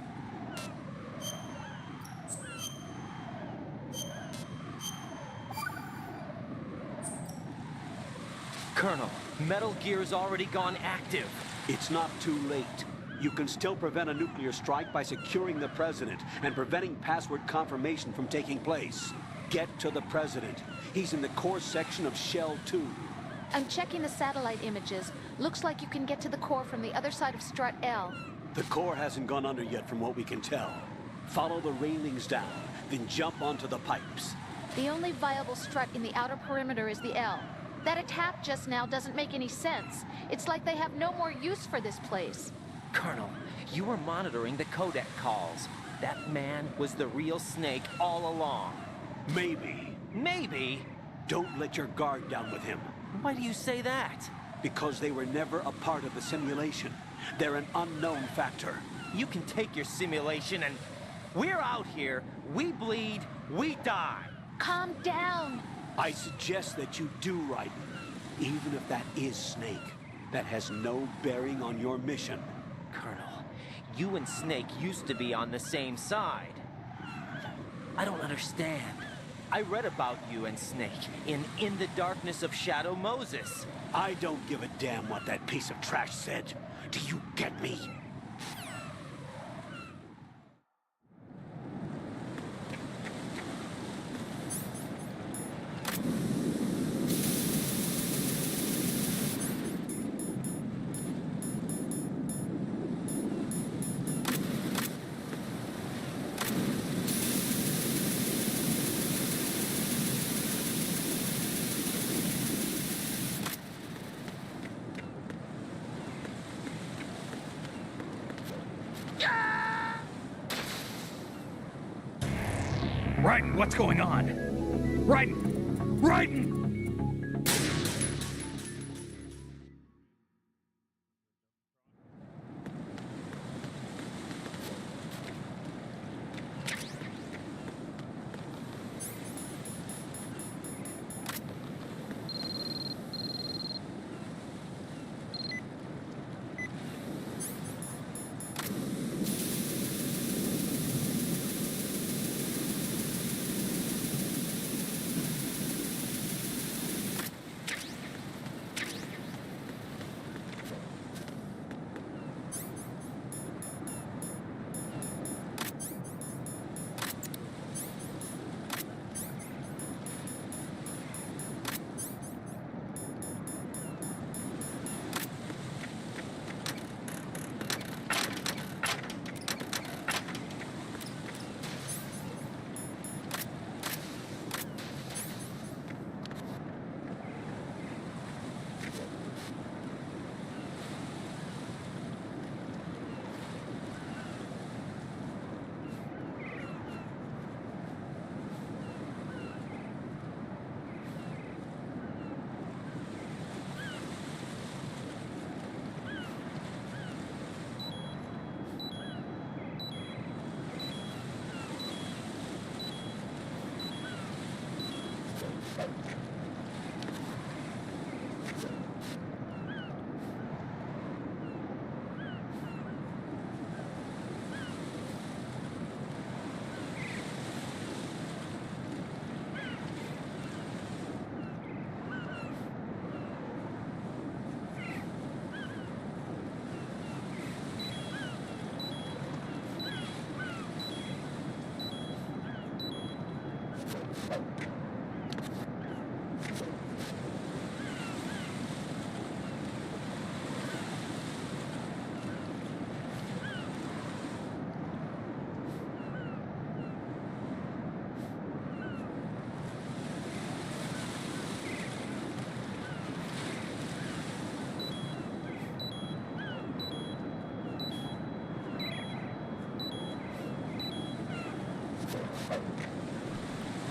Colonel, Metal Gear's already gone active. It's not too late. You can still prevent a nuclear strike by securing the president and preventing password confirmation from taking place. Get to the president. He's in the core section of Shell 2. I'm checking the satellite images. Looks like you can get to the core from the other side of Strut L. The core hasn't gone under yet from what we can tell. Follow the railings down, then jump onto the pipes. The only viable strut in the outer perimeter is the L. That attack just now doesn't make any sense. It's like they have no more use for this place. Colonel, you were monitoring the codec calls. That man was the real Snake all along. Maybe. Maybe? Don't let your guard down with him. Why do you say that? Because they were never a part of the simulation. They're an unknown factor. You can take your simulation and... We're out here, we bleed, we die. Calm down. I suggest that you do, Raiden. Even if that is Snake. That has no bearing on your mission. Colonel, you and Snake used to be on the same side. I don't understand. I read about you and Snake in the Darkness of Shadow Moses. I don't give a damn what that piece of trash said. Do you get me? Raiden, what's going on? Raiden! Raiden!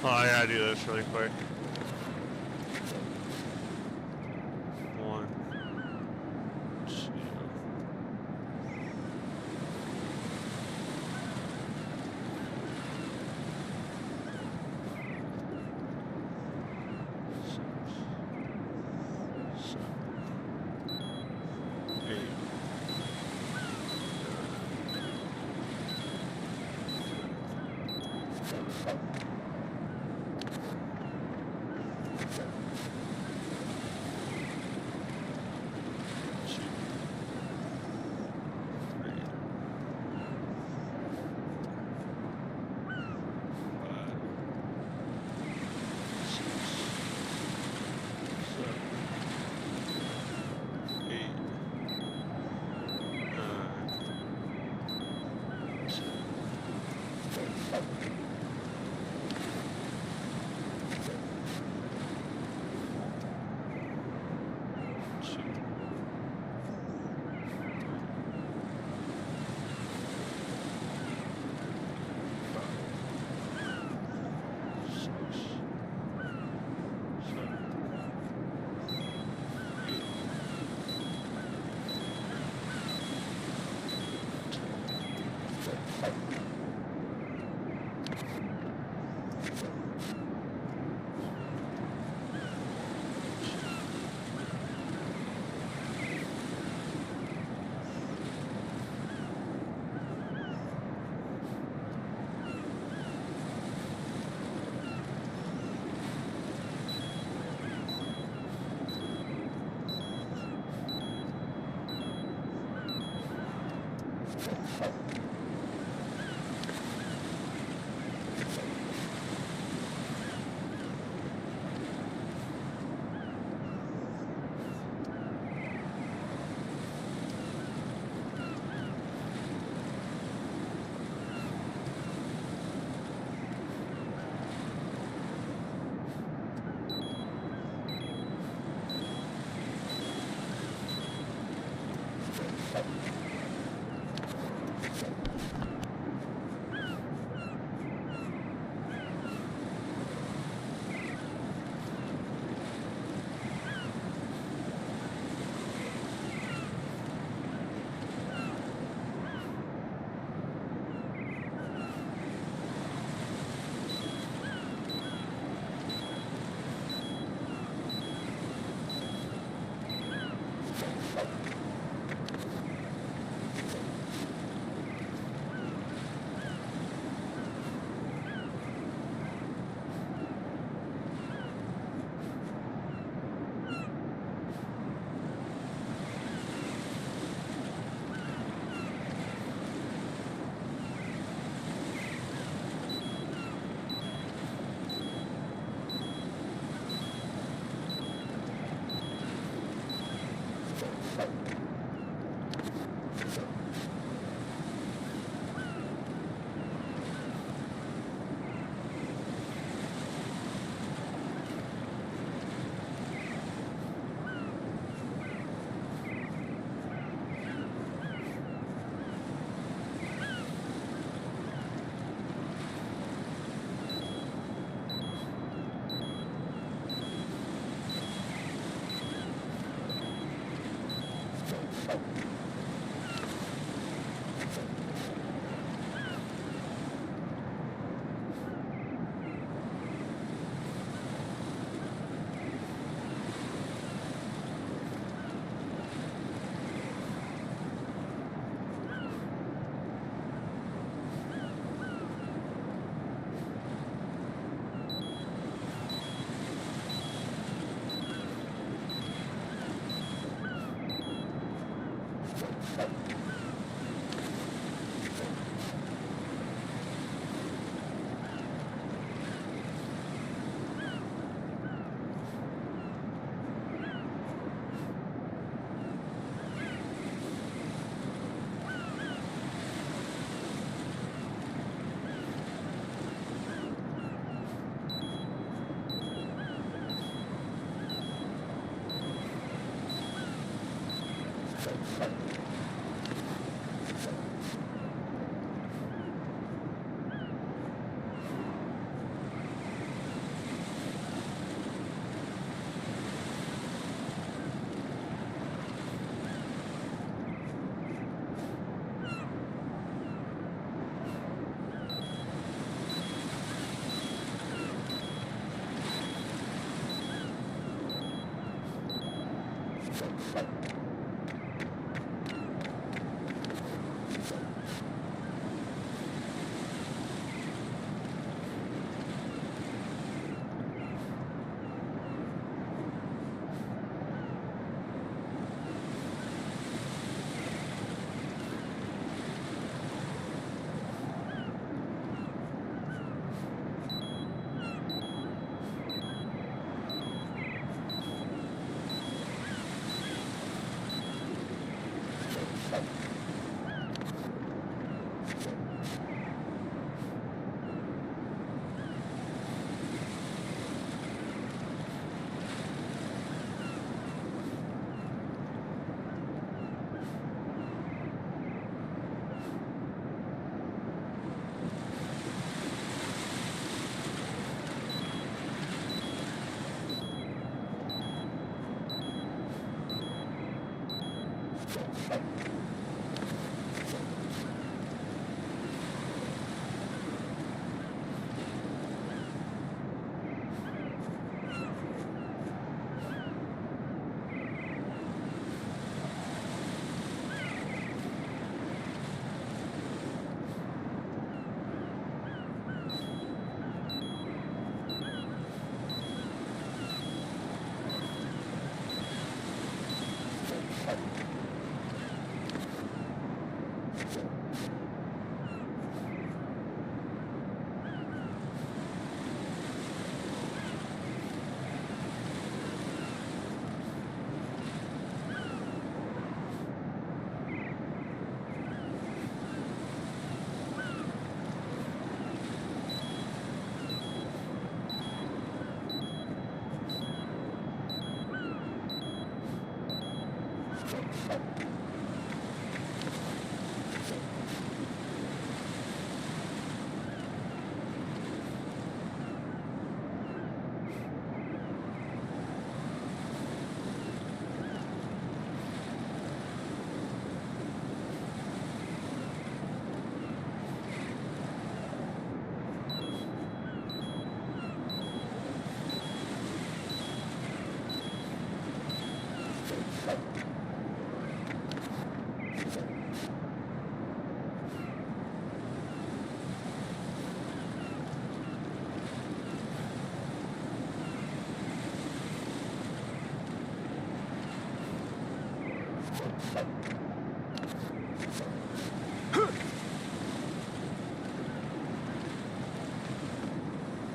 Oh, I gotta do this really quick. One, two.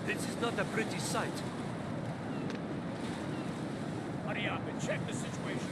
This is not a pretty sight. Hurry up and check the situation.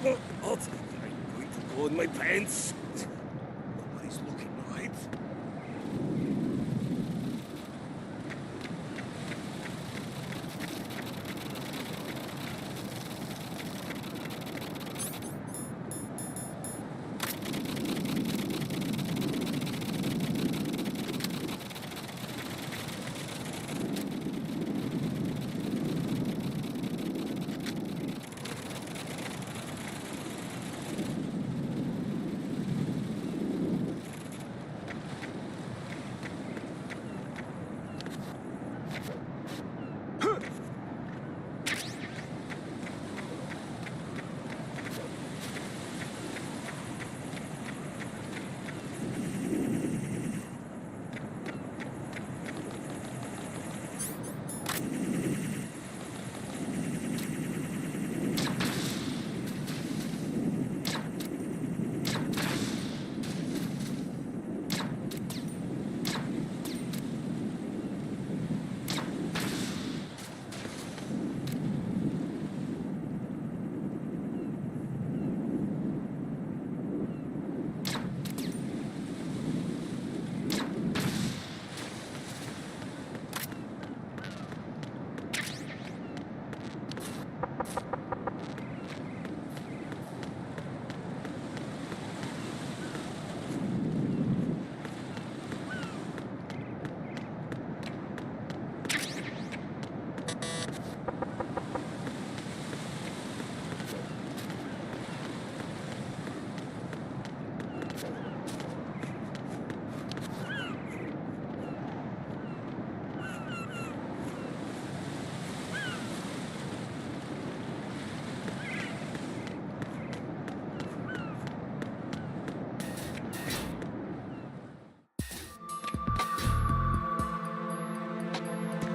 I'm going to go in my pants. Nobody's looking, right?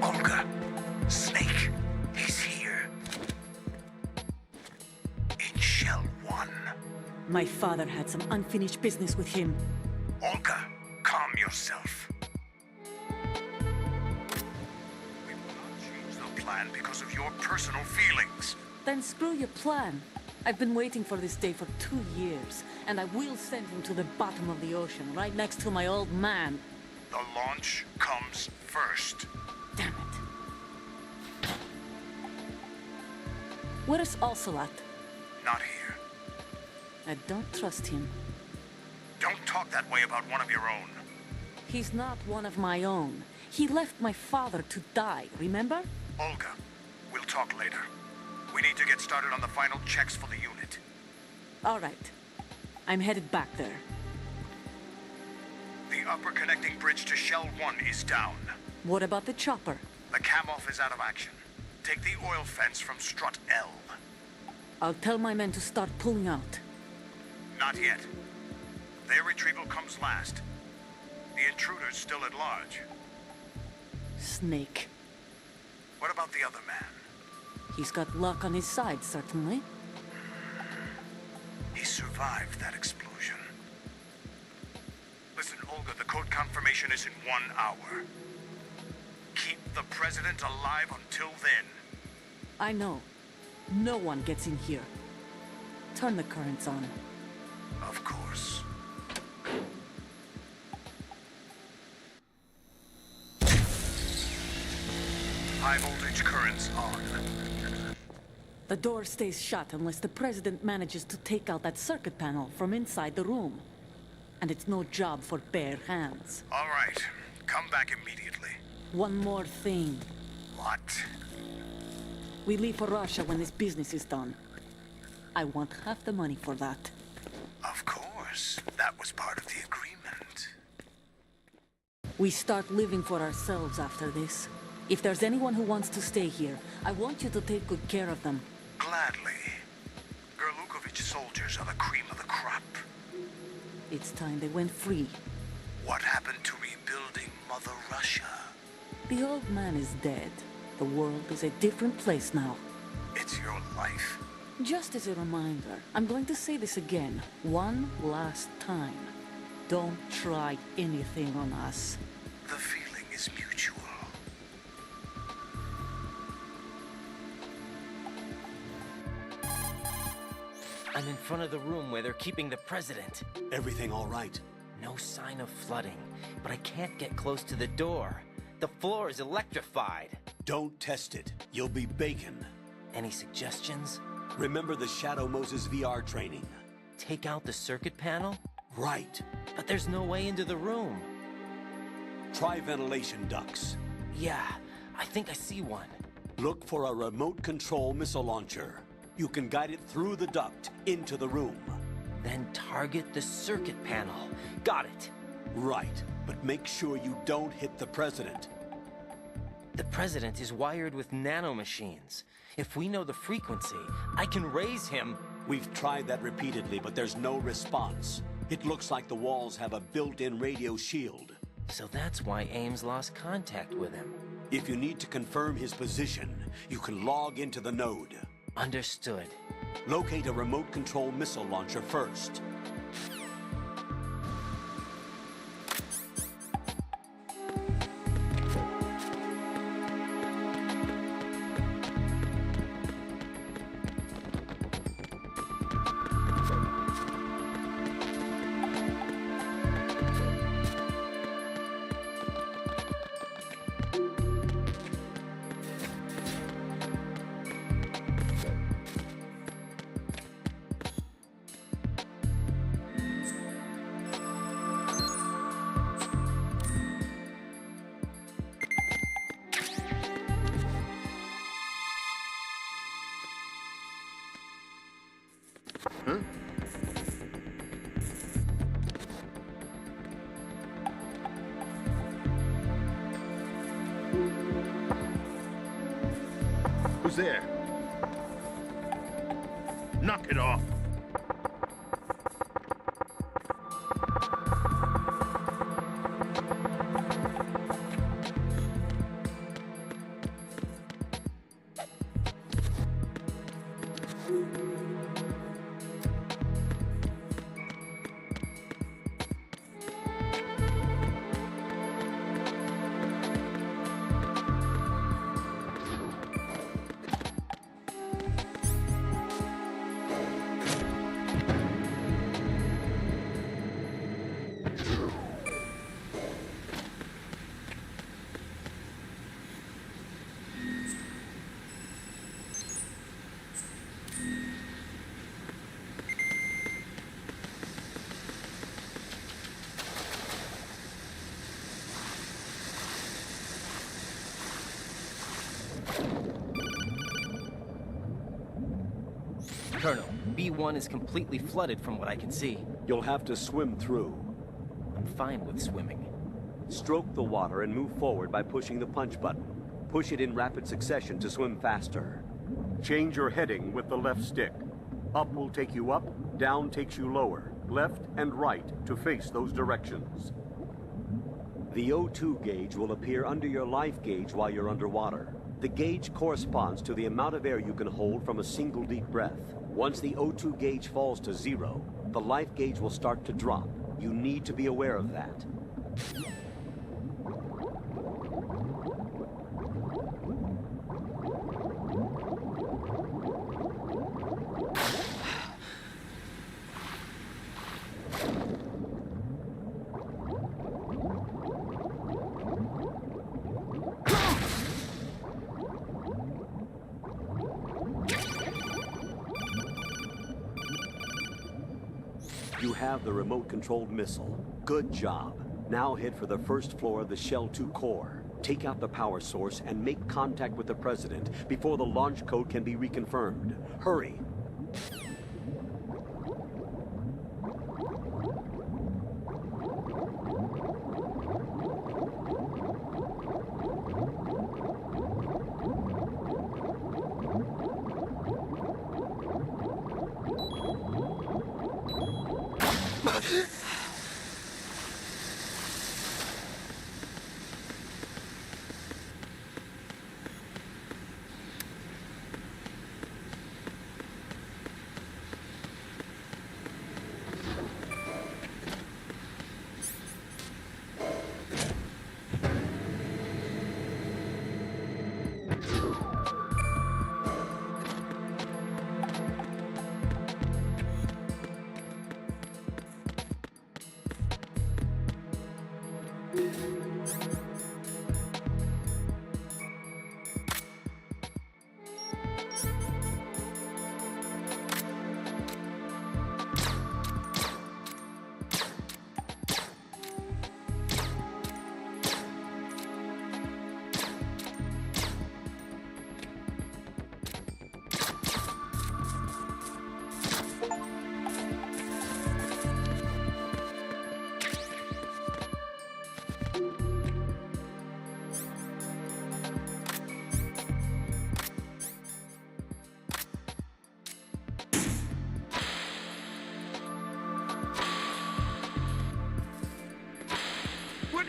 Olga, Snake, he's here. In Shell 1. My father had some unfinished business with him. Olga, calm yourself. We will not change the plan because of your personal feelings. Then screw your plan. I've been waiting for this day for 2 years, and I will send him to the bottom of the ocean, right next to my old man. The launch comes first. Damn it. Where's Ocelot? Not here. I don't trust him. Don't talk that way about one of your own. He's not one of my own. He left my father to die, remember? Olga, we'll talk later. We need to get started on the final checks for the unit. All right. I'm headed back there. The upper connecting bridge to Shell 1 is down. What about the chopper? The cam-off is out of action. Take the oil fence from strut L. I'll tell my men to start pulling out. Not yet. Their retrieval comes last. The intruder's still at large. Snake. What about the other man? He's got luck on his side, certainly. He survived that explosion. Listen, Olga, the code confirmation is in 1 hour. Keep the president alive until then. I know. No one gets in here. Turn the currents on. Of course. High voltage currents on. The door stays shut unless the president manages to take out that circuit panel from inside the room. And it's no job for bare hands. All right. Come back immediately. One more thing. What? We leave for Russia when this business is done. I want half the money for that. Of course. That was part of the agreement. We start living for ourselves after this. If there's anyone who wants to stay here, I want you to take good care of them. Gladly. Gerlukovich soldiers are the cream of the crop. It's time they went free. What happened to rebuilding Mother Russia? The old man is dead. The world is a different place now. It's your life. Just as a reminder, I'm going to say this again, one last time. Don't try anything on us. The feeling is mutual. I'm in front of the room where they're keeping the president. Everything all right? No sign of flooding, but I can't get close to the door. The floor is electrified. Don't test it. You'll be bacon. Any suggestions? Remember the Shadow Moses VR training. Take out the circuit panel? Right. But there's no way into the room. Try ventilation ducts. Yeah, I think I see one. Look for a remote control missile launcher. You can guide it through the duct into the room. Then target the circuit panel. Got it. Right, but make sure you don't hit the president. The president is wired with nanomachines. If we know the frequency, I can raise him. We've tried that repeatedly, but there's no response. It looks like the walls have a built-in radio shield. So that's why Ames lost contact with him. If you need to confirm his position, you can log into the node. Understood. Locate a remote control missile launcher first. Huh? Who's there? Knock it off. Colonel, B1 is completely flooded from what I can see. You'll have to swim through. I'm fine with swimming. Stroke the water and move forward by pushing the punch button. Push it in rapid succession to swim faster. Change your heading with the left stick. Up will take you up, down takes you lower, left and right to face those directions. The O2 gauge will appear under your life gauge while you're underwater. The gauge corresponds to the amount of air you can hold from a single deep breath. Once the O2 gauge falls to 0, the life gauge will start to drop. You need to be aware of that. You have the remote-controlled missile. Good job. Now head for the first floor of the Shell 2 core. Take out the power source and make contact with the President before the launch code can be reconfirmed. Hurry!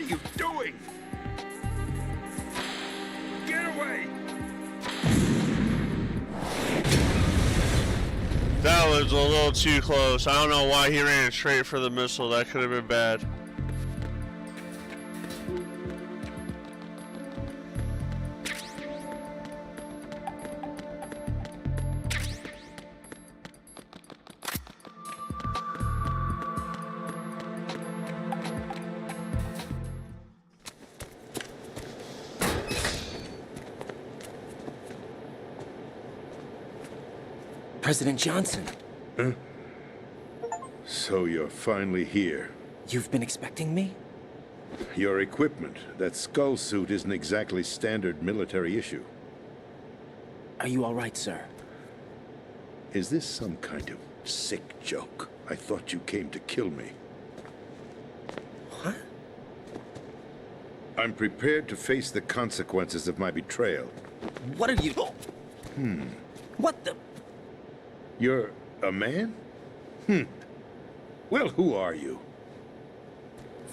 you doing? Get away! That was a little too close. I don't know why he ran straight for the missile. That could have been bad. President Johnson. Huh? So you're finally here. You've been expecting me? Your equipment, that skull suit isn't exactly standard military issue. Are you all right, sir? Is this some kind of sick joke? I thought you came to kill me. What? I'm prepared to face the consequences of my betrayal. What are you... What the... You're a man? Well, who are you?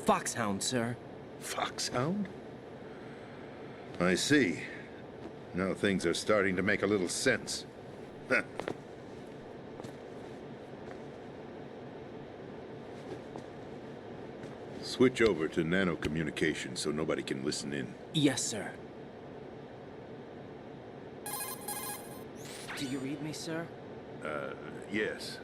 Foxhound, sir. Foxhound? I see. Now things are starting to make a little sense. Switch over to nano-communication so nobody can listen in. Yes, sir. Do you read me, sir? Yes.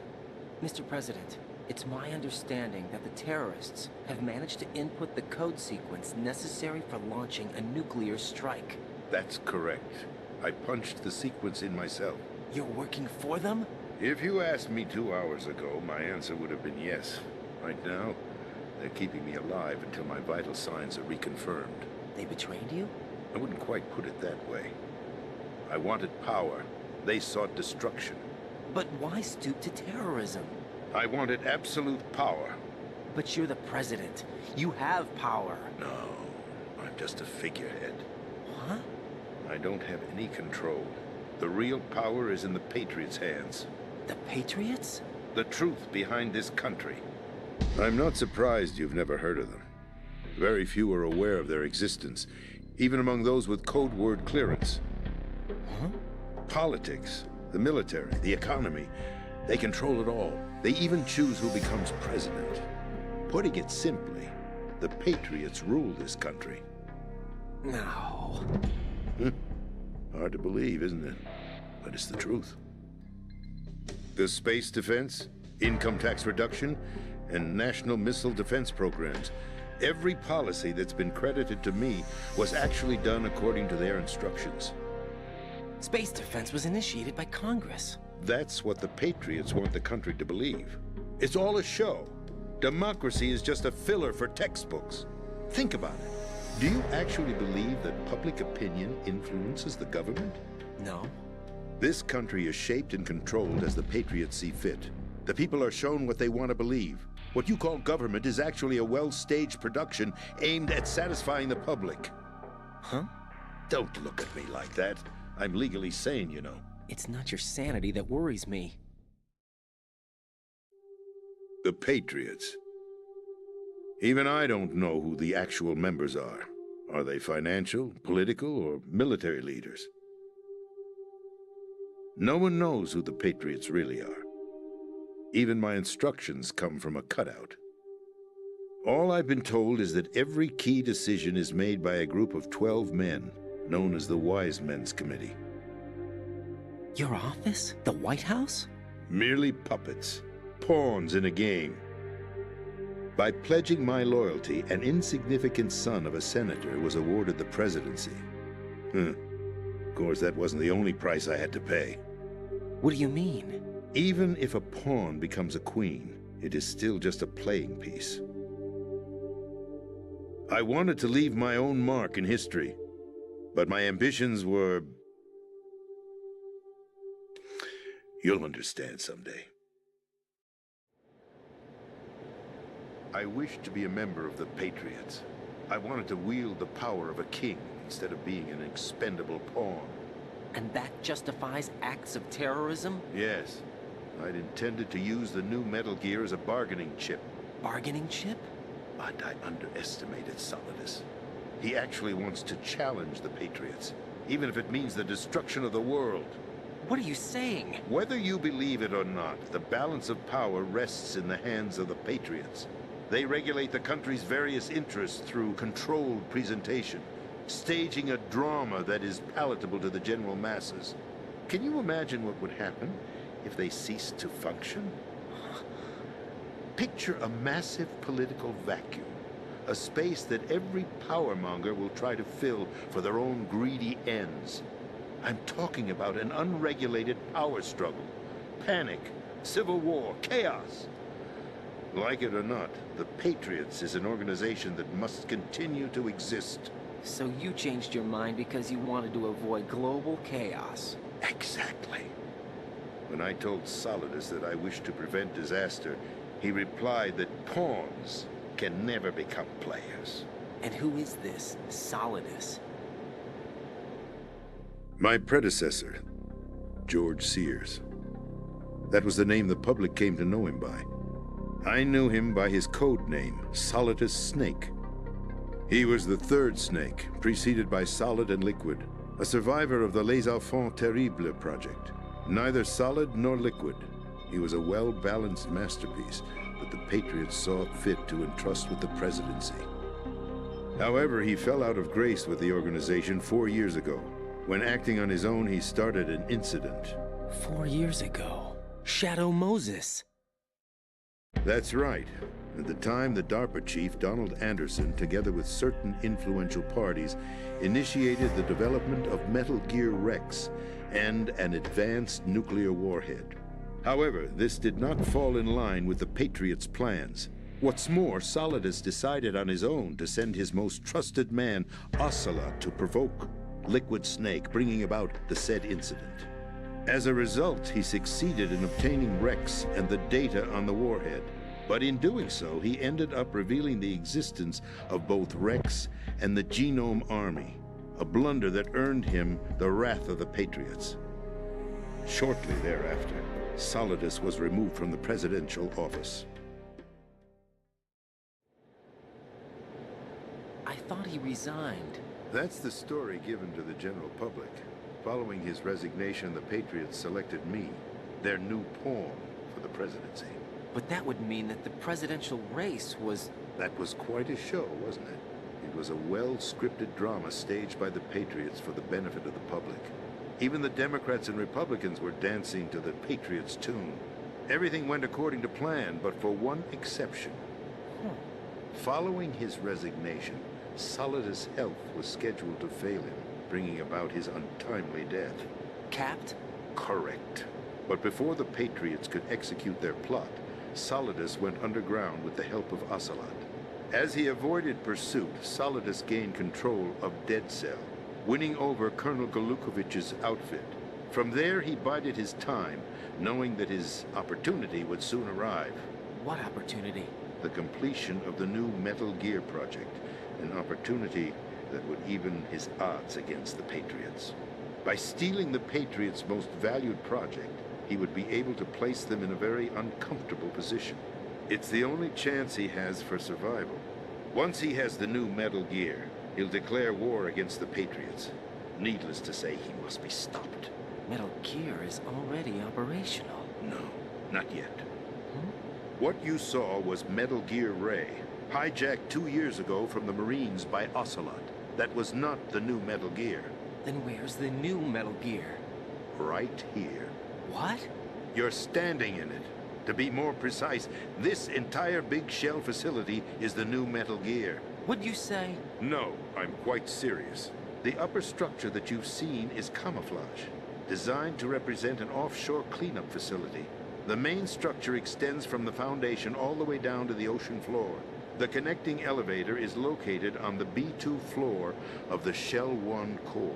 Mr. President, it's my understanding that the terrorists have managed to input the code sequence necessary for launching a nuclear strike. That's correct. I punched the sequence in myself. You're working for them? If you asked me 2 hours ago, my answer would have been yes. Right now, they're keeping me alive until my vital signs are reconfirmed. They betrayed you? I wouldn't quite put it that way. I wanted power. They sought destruction. But why stoop to terrorism? I wanted absolute power. But you're the president. You have power. No, I'm just a figurehead. What? I don't have any control. The real power is in the Patriots' hands. The Patriots? The truth behind this country. I'm not surprised you've never heard of them. Very few are aware of their existence, even among those with code word clearance. Huh? Politics, the military, the economy, they control it all. They even choose who becomes president. Putting it simply, the Patriots rule this country. No. Hard to believe, isn't it? But it's the truth. The space defense, income tax reduction, and national missile defense programs. Every policy that's been credited to me was actually done according to their instructions. Space defense was initiated by Congress. That's what the Patriots want the country to believe. It's all a show. Democracy is just a filler for textbooks. Think about it. Do you actually believe that public opinion influences the government? No. This country is shaped and controlled as the Patriots see fit. The people are shown what they want to believe. What you call government is actually a well-staged production aimed at satisfying the public. Huh? Don't look at me like that. I'm legally sane, you know. It's not your sanity that worries me. The Patriots. Even I don't know who the actual members are. Are they financial, political, or military leaders? No one knows who the Patriots really are. Even my instructions come from a cutout. All I've been told is that every key decision is made by a group of 12 men, known as the Wise Men's Committee. Your office? The White House? Merely puppets, pawns in a game. By pledging my loyalty, an insignificant son of a senator was awarded the presidency. Of course, that wasn't the only price I had to pay. What do you mean? Even if a pawn becomes a queen, it is still just a playing piece. I wanted to leave my own mark in history, but my ambitions were... You'll understand someday. I wished to be a member of the Patriots. I wanted to wield the power of a king instead of being an expendable pawn. And that justifies acts of terrorism? Yes. I'd intended to use the new Metal Gear as a bargaining chip. Bargaining chip? But I underestimated Solidus. He actually wants to challenge the Patriots, even if it means the destruction of the world. What are you saying? Whether you believe it or not, the balance of power rests in the hands of the Patriots. They regulate the country's various interests through controlled presentation, staging a drama that is palatable to the general masses. Can you imagine what would happen if they ceased to function? Picture a massive political vacuum, a space that every powermonger will try to fill for their own greedy ends. I'm talking about an unregulated power struggle, panic, civil war, chaos. Like it or not, the Patriots is an organization that must continue to exist. So you changed your mind because you wanted to avoid global chaos. Exactly. When I told Solidus that I wished to prevent disaster, he replied that pawns can never become players. And who is this Solidus? My predecessor, George Sears. That was the name the public came to know him by. I knew him by his code name, Solidus Snake. He was the third Snake, preceded by Solid and Liquid, a survivor of the Les Enfants Terribles project. Neither solid nor liquid, he was a well-balanced masterpiece that the Patriots saw fit to entrust with the presidency. However, he fell out of grace with the organization 4 years ago. When acting on his own, he started an incident. 4 years ago? Shadow Moses. That's right. At the time, the DARPA chief, Donald Anderson, together with certain influential parties, initiated the development of Metal Gear Rex and an advanced nuclear warhead. However, this did not fall in line with the Patriots' plans. What's more, Solidus decided on his own to send his most trusted man, Ocelot, to provoke Liquid Snake, bringing about the said incident. As a result, he succeeded in obtaining Rex and the data on the warhead. But in doing so, he ended up revealing the existence of both Rex and the Genome Army, a blunder that earned him the wrath of the Patriots. Shortly thereafter, Solidus was removed from the presidential office. I thought he resigned. That's the story given to the general public. Following his resignation, the Patriots selected me, their new pawn, for the presidency. But that would mean that the presidential race was... That was quite a show, wasn't it? It was a well-scripted drama staged by the Patriots for the benefit of the public. Even the Democrats and Republicans were dancing to the Patriots' tune. Everything went according to plan, but for one exception. Following his resignation, Solidus' health was scheduled to fail him, bringing about his untimely death. Capped? Correct. But before the Patriots could execute their plot, Solidus went underground with the help of Ocelot. As he avoided pursuit, Solidus gained control of Dead Cell, winning over Colonel Golukovich's outfit. From there, he bided his time, knowing that his opportunity would soon arrive. What opportunity? The completion of the new Metal Gear project, an opportunity that would even his odds against the Patriots. By stealing the Patriots' most valued project, he would be able to place them in a very uncomfortable position. It's the only chance he has for survival. Once he has the new Metal Gear, he'll declare war against the Patriots. Needless to say, he must be stopped. Metal Gear is already operational. No, not yet. What you saw was Metal Gear Ray, hijacked 2 years ago from the Marines by Ocelot. That was not the new Metal Gear. Then where's the new Metal Gear? Right here. What? You're standing in it. To be more precise, this entire big shell facility is the new Metal Gear. What'd you say? No, I'm quite serious. The upper structure that you've seen is camouflage, designed to represent an offshore cleanup facility. The main structure extends from the foundation all the way down to the ocean floor. The connecting elevator is located on the B2 floor of the Shell 1 core.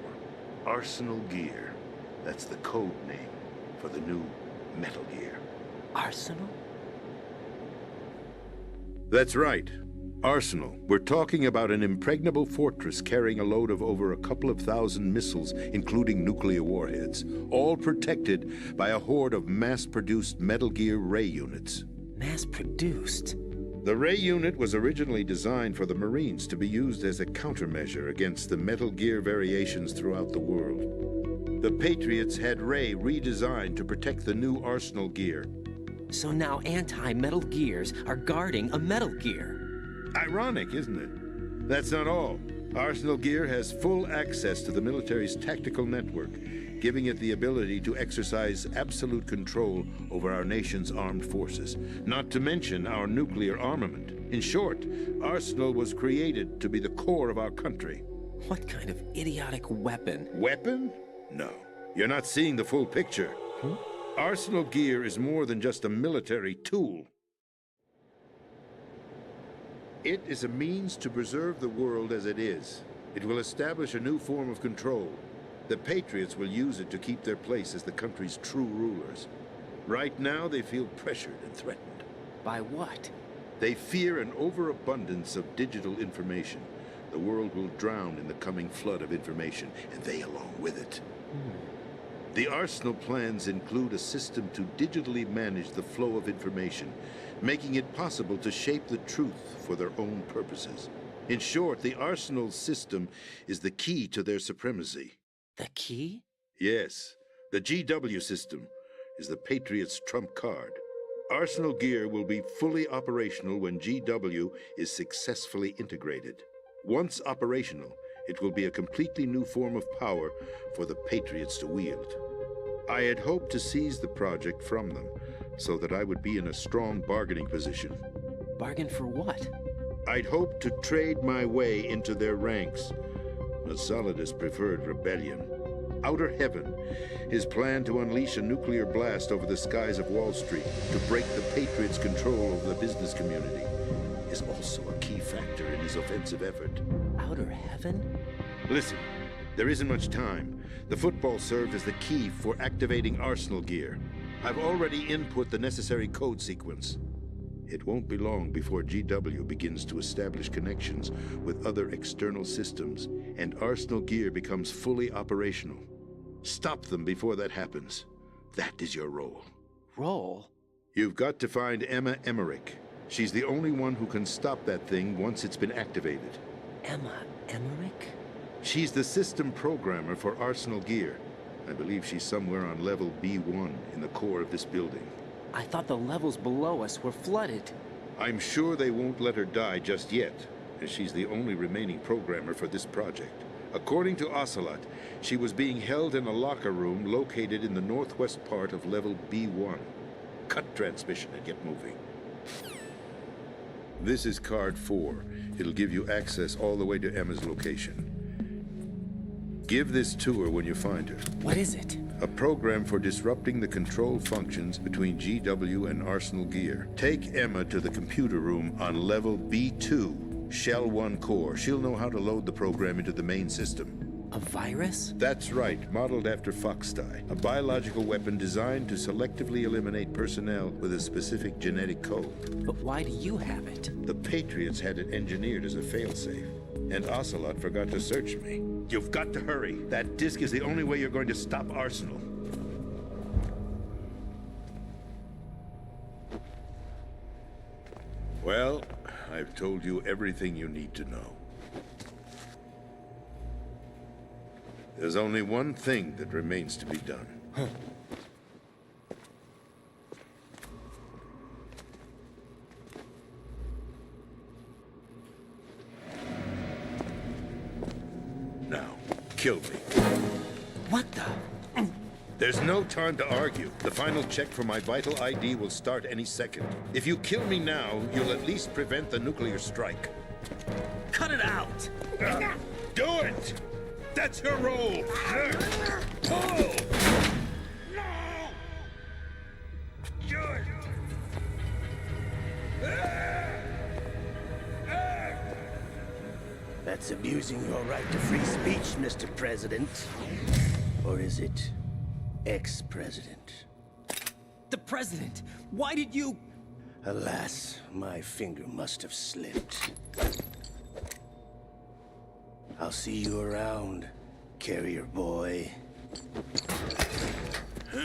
Arsenal Gear. That's the code name for the new Metal Gear. Arsenal? That's right. Arsenal. We're talking about an impregnable fortress carrying a load of over a couple of thousand missiles, including nuclear warheads, all protected by a horde of mass-produced Metal Gear Ray units. Mass-produced? The Ray unit was originally designed for the Marines to be used as a countermeasure against the Metal Gear variations throughout the world. The Patriots had Ray redesigned to protect the new Arsenal gear. So now anti-Metal Gears are guarding a Metal Gear. Ironic, isn't it? That's not all. Arsenal Gear has full access to the military's tactical network, giving it the ability to exercise absolute control over our nation's armed forces, not to mention our nuclear armament. In short, Arsenal was created to be the core of our country. What kind of idiotic weapon? Weapon? No. You're not seeing the full picture. Arsenal Gear is more than just a military tool. It is a means to preserve the world as it is. It will establish a new form of control. The Patriots will use it to keep their place as the country's true rulers. Right now, they feel pressured and threatened. By what? They fear an overabundance of digital information. The world will drown in the coming flood of information, and they along with it. The Arsenal plans include a system to digitally manage the flow of information, making it possible to shape the truth for their own purposes. In short, the Arsenal system is the key to their supremacy. The key? Yes. The GW system is the Patriots' trump card. Arsenal Gear will be fully operational when GW is successfully integrated. Once operational, it will be a completely new form of power for the Patriots to wield. I had hoped to seize the project from them, so that I would be in a strong bargaining position. Bargain for what? I'd hoped to trade my way into their ranks. But Solidus preferred rebellion. Outer Heaven, his plan to unleash a nuclear blast over the skies of Wall Street to break the Patriots' control over the business community, is also a key factor in his offensive effort. Outer Heaven? Listen, there isn't much time. The football served as the key for activating Arsenal Gear. I've already input the necessary code sequence. It won't be long before GW begins to establish connections with other external systems, and Arsenal Gear becomes fully operational. Stop them before that happens. That is your role. Role? You've got to find Emma Emmerich. She's the only one who can stop that thing once it's been activated. Emma Emmerich? She's the system programmer for Arsenal Gear. I believe she's somewhere on level B1 in the core of this building. I thought the levels below us were flooded. I'm sure they won't let her die just yet, as she's the only remaining programmer for this project. According to Ocelot, she was being held in a locker room located in the northwest part of level B1. Cut transmission and get moving. This is card 4. It'll give you access all the way to Emma's location. Give this to her when you find her. What is it? A program for disrupting the control functions between GW and Arsenal Gear. Take Emma to the computer room on level B2, Shell 1 core. She'll know how to load the program into the main system. A virus? That's right, modeled after Foxdie. A biological weapon designed to selectively eliminate personnel with a specific genetic code. But why do you have it? The Patriots had it engineered as a failsafe, and Ocelot forgot to search me. You've got to hurry. That disk is the only way you're going to stop Arsenal. Well, I've told you everything you need to know. There's only one thing that remains to be done. Now, kill me. What the? There's no time to argue. The final check for my vital ID will start any second. If you kill me now, you'll at least prevent the nuclear strike. Cut it out! Do it! That's your role! Pull! No! Good! That's abusing your right to free speech, Mr. President. Or is it ex-president? The president! Why did you... Alas, my finger must have slipped. I'll see you around, carrier boy.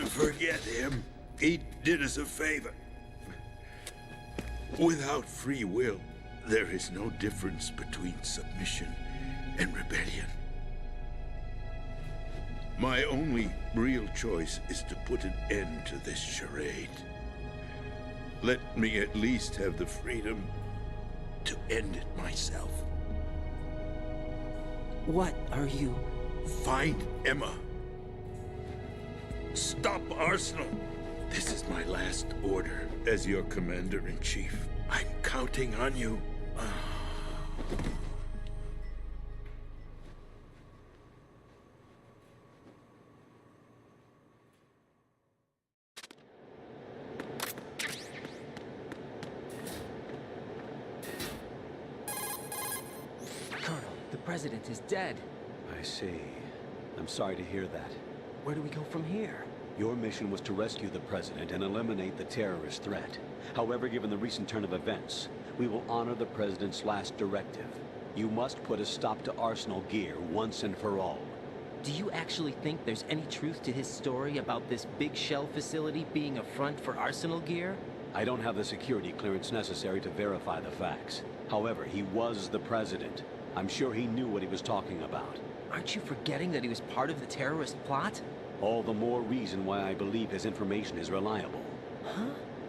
Forget him. He did us a favor. Without free will, there is no difference between submission and rebellion. My only real choice is to put an end to this charade. Let me at least have the freedom to end it myself. What are you? Find Emma. Stop Arsenal. This is my last order as your commander-in-chief. I'm counting on you. Colonel, the president is dead. I see. I'm sorry to hear that. Where do we go from here? Your mission was to rescue the president and eliminate the terrorist threat. However, given the recent turn of events, we will honor the president's last directive. You must put a stop to Arsenal Gear once and for all. Do you actually think there's any truth to his story about this big shell facility being a front for Arsenal Gear? I don't have the security clearance necessary to verify the facts. However, he was the president. I'm sure he knew what he was talking about. Aren't you forgetting that he was part of the terrorist plot? All the more reason why I believe his information is reliable. Huh?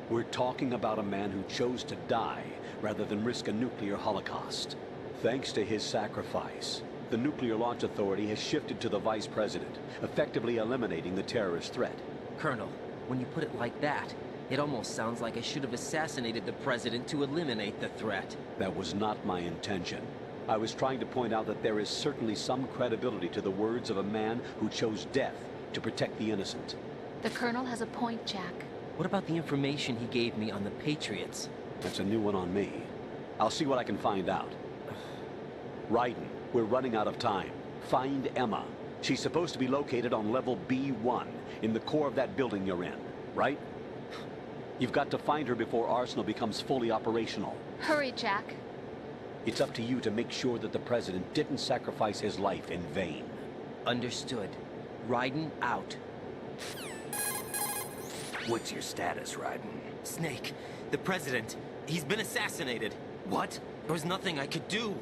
We're talking about a man who chose to die rather than risk a nuclear holocaust. Thanks to his sacrifice, the Nuclear Launch Authority has shifted to the vice president, effectively eliminating the terrorist threat. Colonel, when you put it like that, it almost sounds like I should have assassinated the president to eliminate the threat. That was not my intention. I was trying to point out that there is certainly some credibility to the words of a man who chose death to protect the innocent. The Colonel has a point, Jack. What about the information he gave me on the Patriots? That's a new one on me. I'll see what I can find out. Raiden, we're running out of time. Find Emma. She's supposed to be located on level B1, in the core of that building you're in, right? You've got to find her before Arsenal becomes fully operational. Hurry, Jack. It's up to you to make sure that the president didn't sacrifice his life in vain. Understood. Raiden out. What's your status, Raiden? Snake, the president, he's been assassinated. What? There was nothing I could do.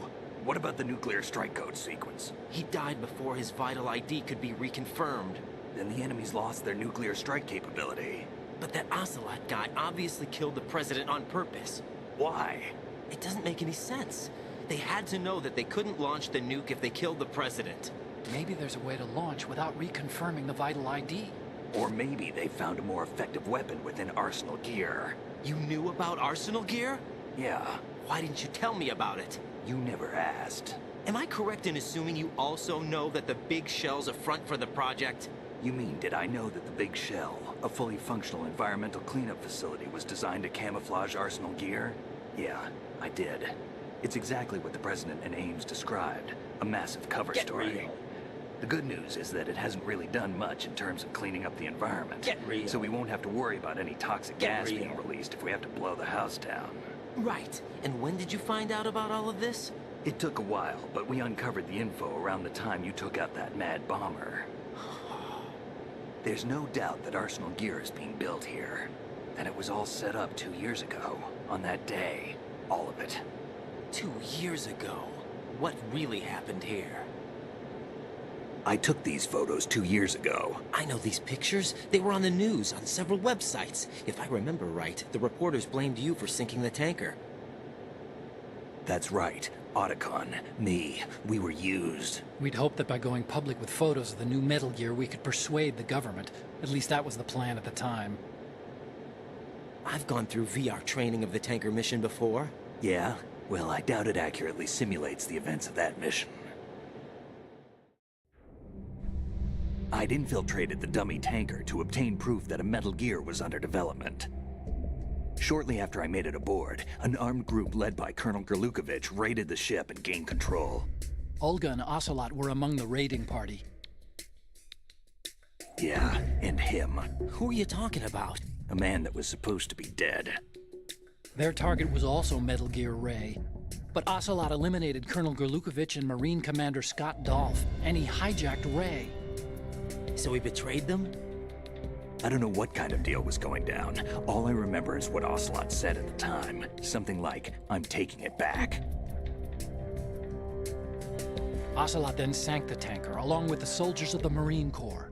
What about the nuclear strike code sequence? He died before his vital ID could be reconfirmed. Then the enemy's lost their nuclear strike capability. But that Ocelot guy obviously killed the president on purpose. Why? It doesn't make any sense. They had to know that they couldn't launch the nuke if they killed the president. Maybe there's a way to launch without reconfirming the vital ID. Or maybe they found a more effective weapon within Arsenal Gear. You knew about Arsenal Gear? Yeah. Why didn't you tell me about it? You never asked. Am I correct in assuming you also know that the Big Shell's a front for the project? You mean, did I know that the Big Shell, a fully functional environmental cleanup facility, was designed to camouflage Arsenal Gear? Yeah, I did. It's exactly what the President and Ames described. A massive cover story. Real. The good news is that it hasn't really done much in terms of cleaning up the environment. Get real. So we won't have to worry about any toxic gas being released if we have to blow the house down. Right. And when did you find out about all of this? It took a while, but we uncovered the info around the time you took out that mad bomber. There's no doubt that Arsenal Gear is being built here. And it was all set up 2 years ago, on that day. All of it. 2 years ago? What really happened here? I took these photos 2 years ago. I know these pictures. They were on the news, on several websites. If I remember right, the reporters blamed you for sinking the tanker. That's right. Otacon, me, we were used. We'd hoped that by going public with photos of the new Metal Gear, we could persuade the government. At least that was the plan at the time. I've gone through VR training of the tanker mission before. Yeah? Well, I doubt it accurately simulates the events of that mission. I'd infiltrated the dummy tanker to obtain proof that a Metal Gear was under development. Shortly after I made it aboard, an armed group led by Colonel Gerlukovich raided the ship and gained control. Olga and Ocelot were among the raiding party. Yeah, and him. Who are you talking about? A man that was supposed to be dead. Their target was also Metal Gear Ray. But Ocelot eliminated Colonel Gerlukovich and Marine Commander Scott Dolph, and he hijacked Ray. So he betrayed them? I don't know what kind of deal was going down. All I remember is what Ocelot said at the time. Something like, I'm taking it back. Ocelot then sank the tanker, along with the soldiers of the Marine Corps.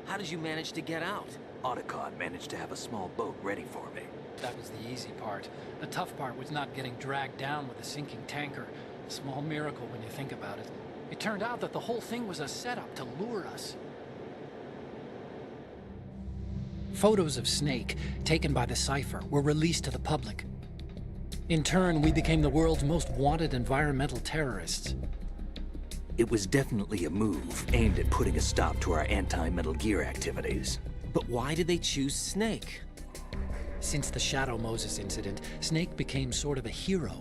How did you manage to get out? Otacon managed to have a small boat ready for me. That was the easy part. The tough part was not getting dragged down with a sinking tanker. A small miracle when you think about it. It turned out that the whole thing was a setup to lure us. Photos of Snake, taken by the Cypher, were released to the public. In turn, we became the world's most wanted environmental terrorists. It was definitely a move aimed at putting a stop to our anti-Metal Gear activities. But why did they choose Snake? Since the Shadow Moses incident, Snake became sort of a hero.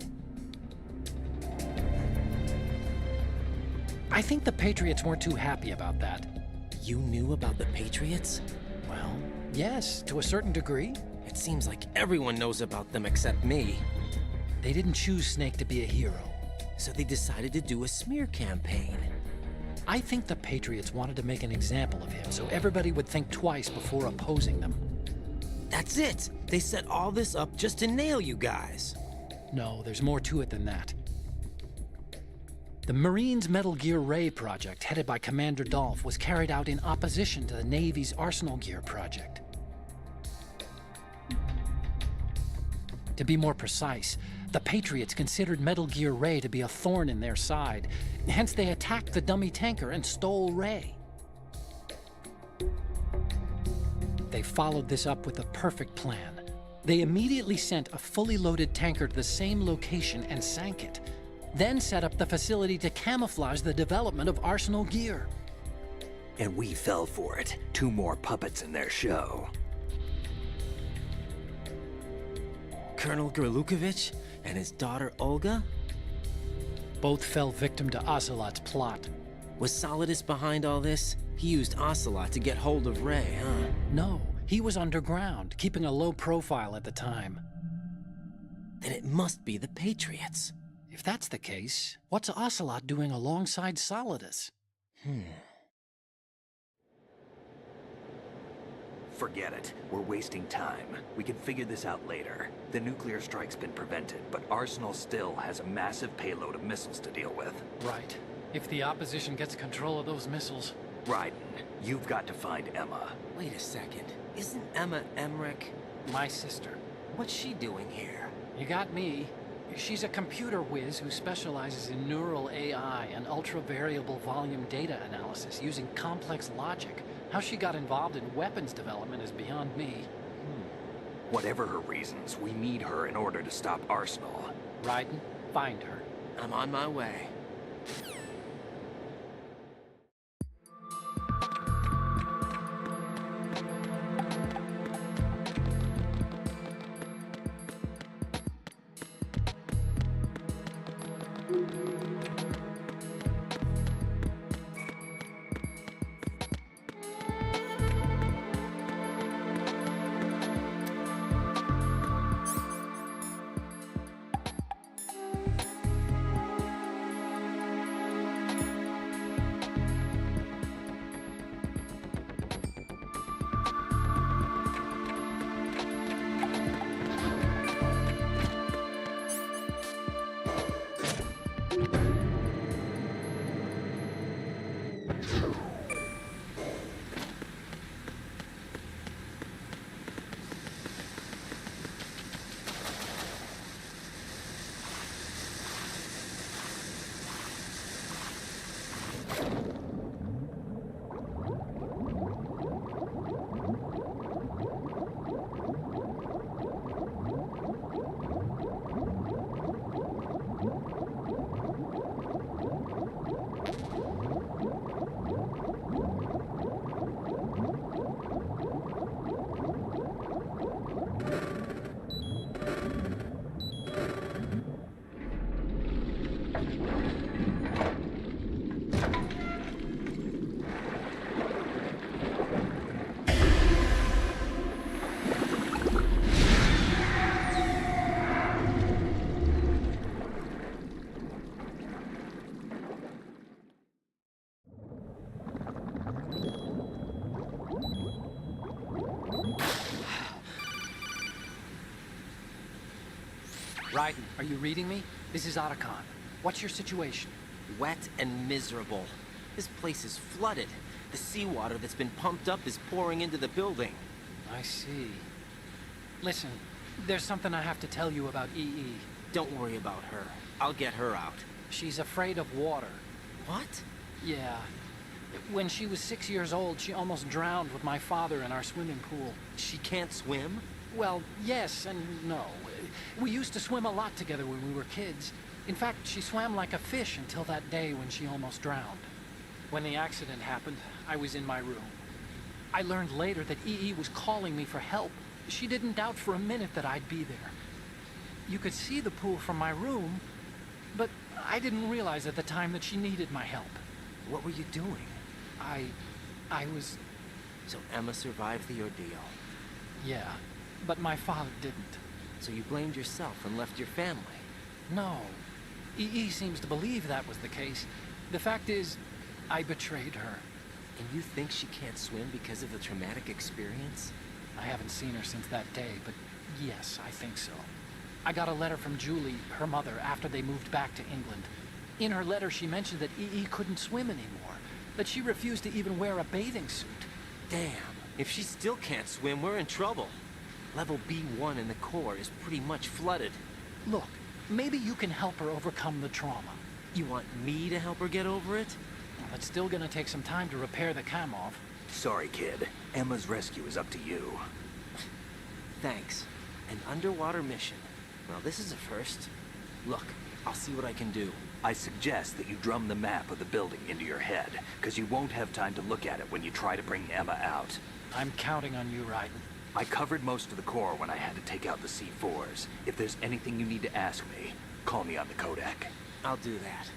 I think the Patriots weren't too happy about that. You knew about the Patriots? Well, yes, to a certain degree. It seems like everyone knows about them except me. They didn't choose Snake to be a hero. So they decided to do a smear campaign. I think the Patriots wanted to make an example of him so everybody would think twice before opposing them. That's it! They set all this up just to nail you guys. No, there's more to it than that. The Marines' Metal Gear Ray project, headed by Commander Dolph, was carried out in opposition to the Navy's Arsenal Gear project. To be more precise, the Patriots considered Metal Gear Ray to be a thorn in their side. Hence, they attacked the dummy tanker and stole Ray. They followed this up with a perfect plan. They immediately sent a fully loaded tanker to the same location and sank it, then set up the facility to camouflage the development of Arsenal Gear. And we fell for it. 2 more puppets in their show. Colonel Gerlukovich and his daughter Olga? Both fell victim to Ocelot's plot. Was Solidus behind all this? He used Ocelot to get hold of Ray, huh? No, he was underground, keeping a low profile at the time. Then it must be the Patriots. If that's the case, what's Ocelot doing alongside Solidus? Forget it. We're wasting time. We can figure this out later. The nuclear strike's been prevented, but Arsenal still has a massive payload of missiles to deal with. Right. If the opposition gets control of those missiles... Raiden, you've got to find Emma. Wait a second. Isn't Emma Emmerich my sister? What's she doing here? You got me. She's a computer whiz who specializes in neural AI and ultra-variable volume data analysis using complex logic. How she got involved in weapons development is beyond me. Whatever her reasons, we need her in order to stop Arsenal. Raiden, find her. I'm on my way. Raiden, are you reading me? This is Otacon. What's your situation? Wet and miserable. This place is flooded. The seawater that's been pumped up is pouring into the building. I see. Listen, there's something I have to tell you about EE. Don't worry about her. I'll get her out. She's afraid of water. What? Yeah. When she was 6 years old, she almost drowned with my father in our swimming pool. She can't swim? Well, yes and no. We used to swim a lot together when we were kids. In fact, she swam like a fish until that day when she almost drowned. When the accident happened, I was in my room. I learned later that EE was calling me for help. She didn't doubt for a minute that I'd be there. You could see the pool from my room, but I didn't realize at the time that she needed my help. What were you doing? I was... So Emma survived the ordeal? Yeah, but my father didn't. So you blamed yourself and left your family? No. EE seems to believe that was the case. The fact is, I betrayed her. And you think she can't swim because of the traumatic experience? I haven't seen her since that day, but yes, I think so. I got a letter from Julie, her mother, after they moved back to England. In her letter, she mentioned that EE couldn't swim anymore, that she refused to even wear a bathing suit. Damn, if she still can't swim, we're in trouble. Level B1 in the core is pretty much flooded. Look, maybe you can help her overcome the trauma. You want me to help her get over it? Well, it's still gonna take some time to repair the Kamov. Sorry, kid. Emma's rescue is up to you. Thanks. An underwater mission. Well, this is a first. Look, I'll see what I can do. I suggest that you drum the map of the building into your head, because you won't have time to look at it when you try to bring Emma out. I'm counting on you, Raiden. I covered most of the core when I had to take out the C4s. If there's anything you need to ask me, call me on the Kodak. I'll do that.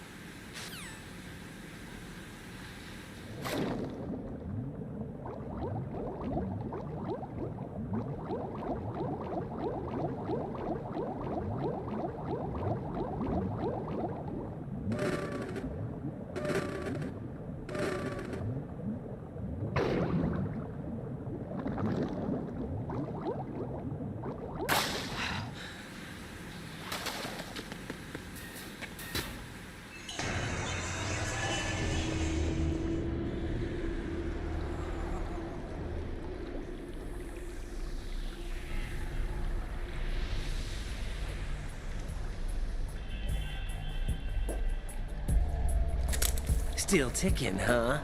Still ticking, huh?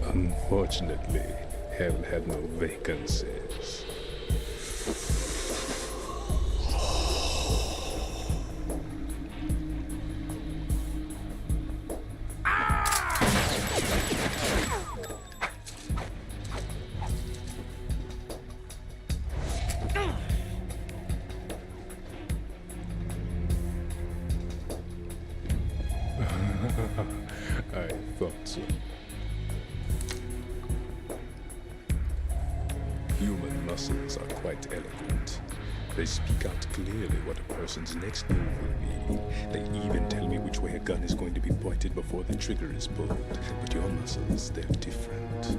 Unfortunately, hell had no vacancies. I thought so. Human muscles are quite eloquent. They speak out clearly what a person's next move will be. They even tell me which way a gun is going to be pointed before the trigger is pulled. But your muscles, they're different.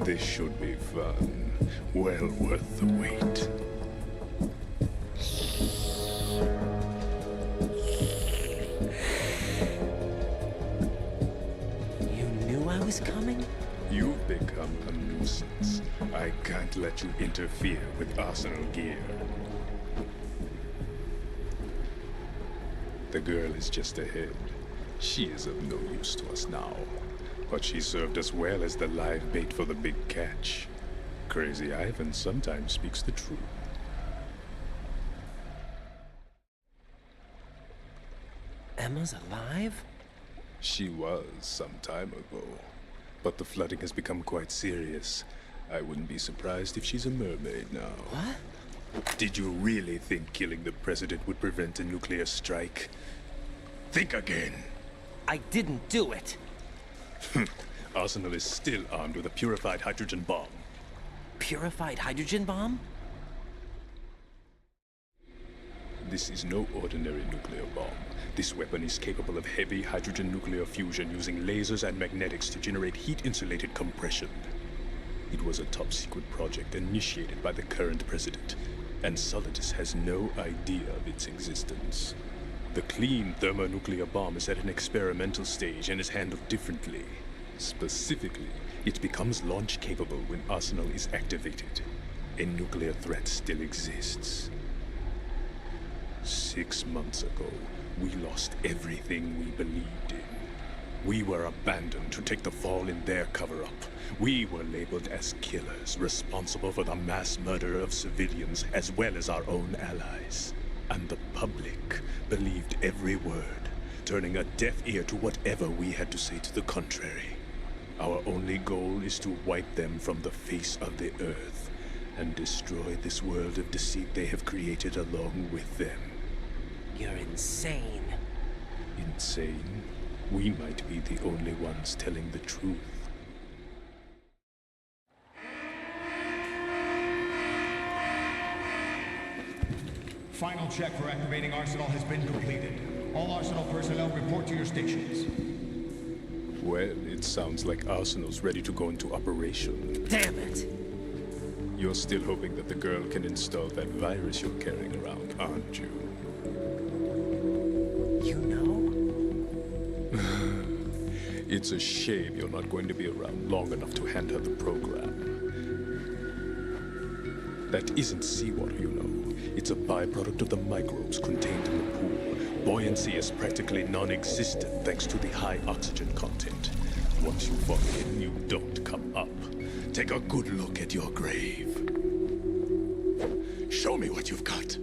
This should be fun. Well worth the wait. Coming? You've become a nuisance. I can't let you interfere with Arsenal gear. The girl is just ahead. She is of no use to us now. But she served us well as the live bait for the big catch. Crazy Ivan sometimes speaks the truth. Emma's alive? She was some time ago. But the flooding has become quite serious. I wouldn't be surprised if she's a mermaid now. What? Did you really think killing the president would prevent a nuclear strike? Think again. I didn't do it. Arsenal is still armed with a purified hydrogen bomb. Purified hydrogen bomb? This is no ordinary nuclear bomb. This weapon is capable of heavy hydrogen nuclear fusion using lasers and magnetics to generate heat-insulated compression. It was a top-secret project initiated by the current president. and Solidus has no idea of its existence. The clean thermonuclear bomb is at an experimental stage and is handled differently. Specifically, it becomes launch-capable when Arsenal is activated. A nuclear threat still exists. 6 months ago, we lost everything we believed in. We were abandoned to take the fall in their cover-up. We were labeled as killers, responsible for the mass murder of civilians as well as our own allies. And the public believed every word, turning a deaf ear to whatever we had to say to the contrary. Our only goal is to wipe them from the face of the earth and destroy this world of deceit they have created along with them. You're insane. Insane? We might be the only ones telling the truth. Final check for activating Arsenal has been completed. All Arsenal personnel report to your stations. Well, it sounds like Arsenal's ready to go into operation. Damn it! You're still hoping that the girl can install that virus you're carrying around, aren't you? You know? It's a shame you're not going to be around long enough to hand her the program. That isn't seawater, you know. It's a byproduct of the microbes contained in the pool. Buoyancy is practically non-existent thanks to the high oxygen content. Once you fall in, you don't come up. Take a good look at your grave. Show me what you've got.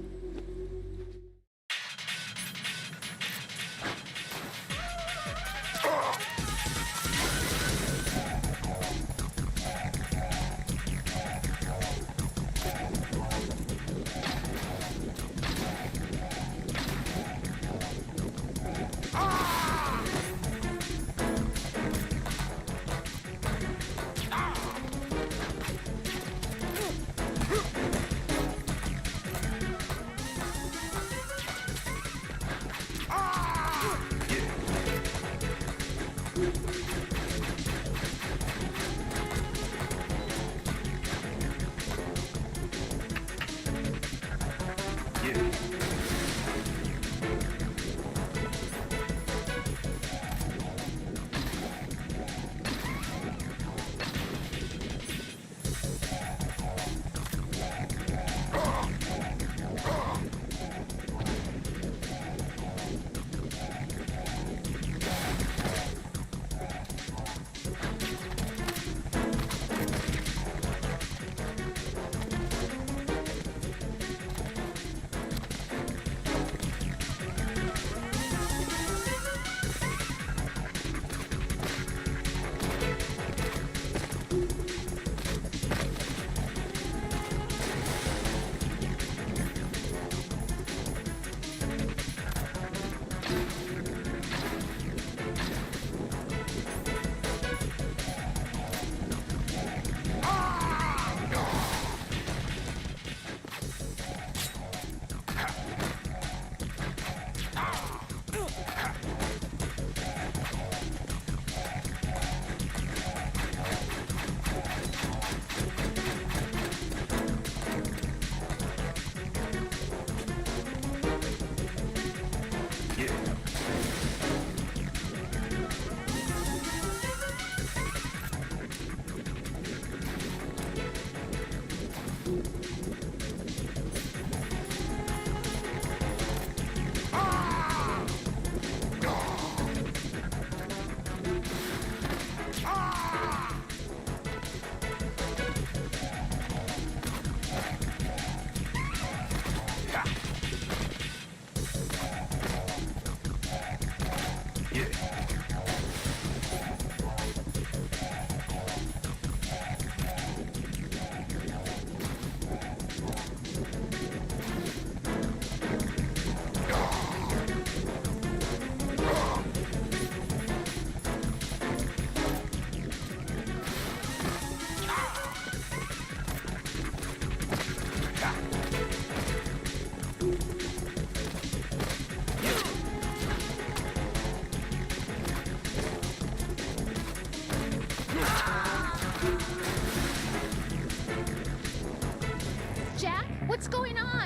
Jack, what's going on?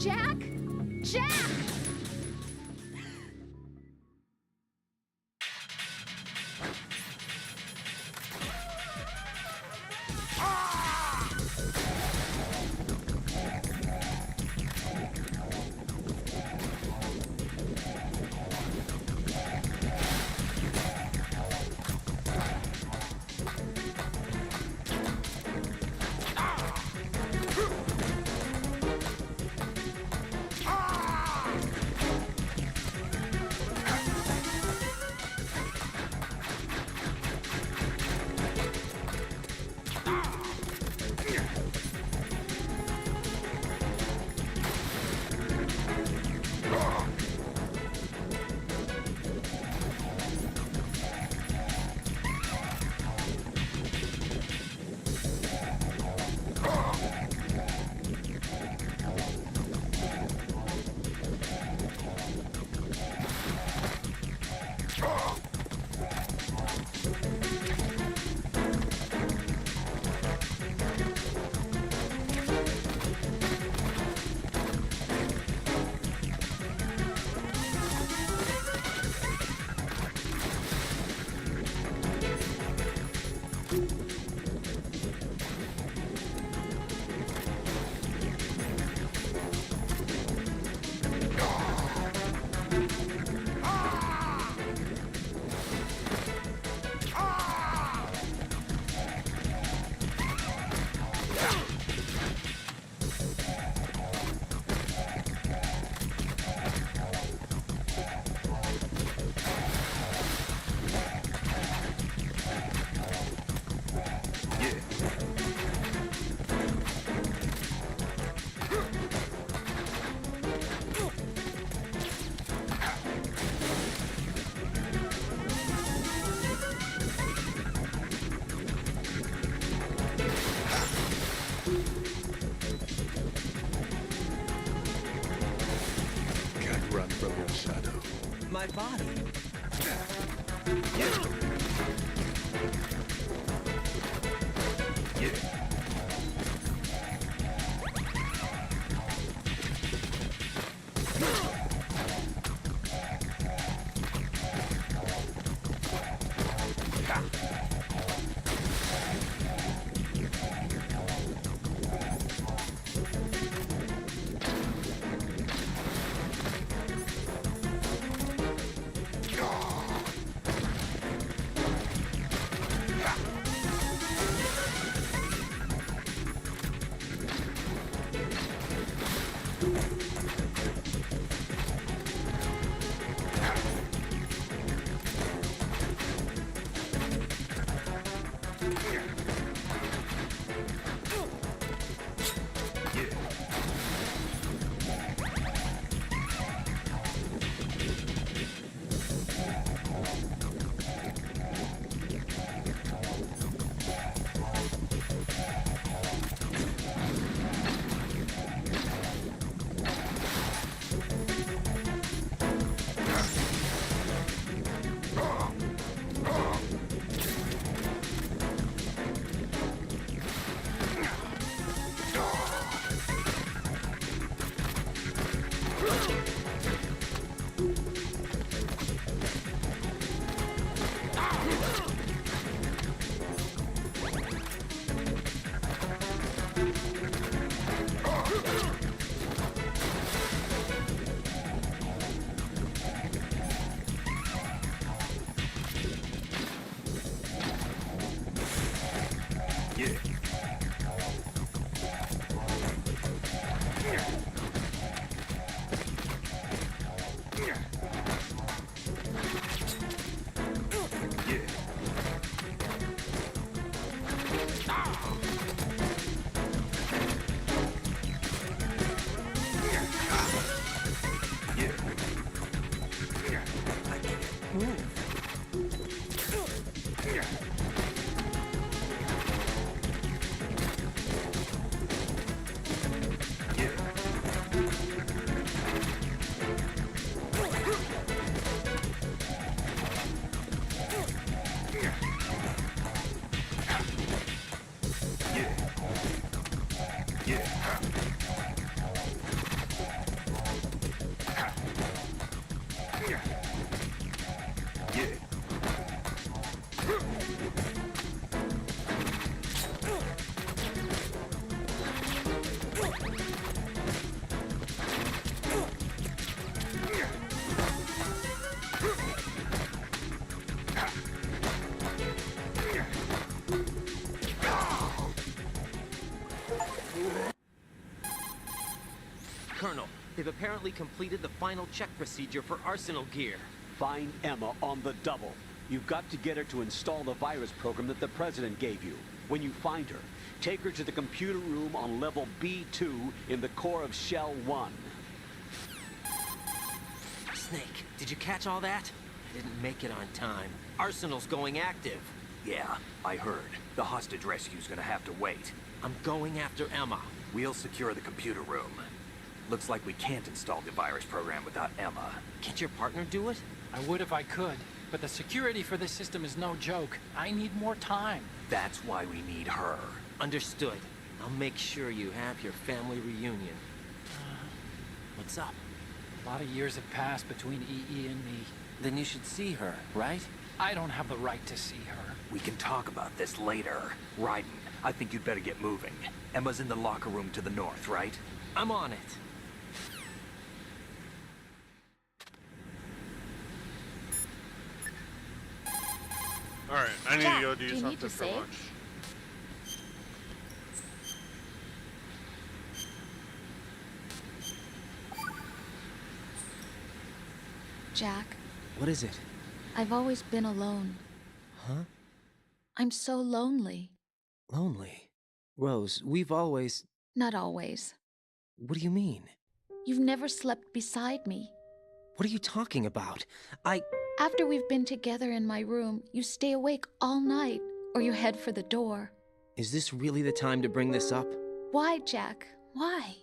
Jack? Jack! Run from your shadow. My body. Colonel. They've apparently completed the final check procedure for arsenal gear. Find Emma on the double. You've got to get her to install the virus program that the President gave you. When you find her, take her to the computer room on level B2 in the core of Shell 1. Snake, did you catch all that? I didn't make it on time. Arsenal's going active. Yeah, I heard. The hostage rescue's gonna have to wait. I'm going after Emma. We'll secure the computer room. Looks like we can't install the virus program without Emma. Can't your partner do it? I would if I could, but the security for this system is no joke. I need more time. That's why we need her. Understood. I'll make sure you have your family reunion. What's up? A lot of years have passed between EE and me. Then you should see her, right? I don't have the right to see her. We can talk about this later. Raiden, I think you'd better get moving. Emma's in the locker room to the north, right? I'm on it. Alright, I need to go do you need something to for save? lunch. Jack, What is it? I've always been alone. Huh? I'm so lonely. Lonely. Rose, we've always... Not always. What do you mean? You've never slept beside me. What are you talking about? After we've been together in my room, you stay awake all night, or you head for the door. Is this really the time to bring this up? Why, Jack? Why?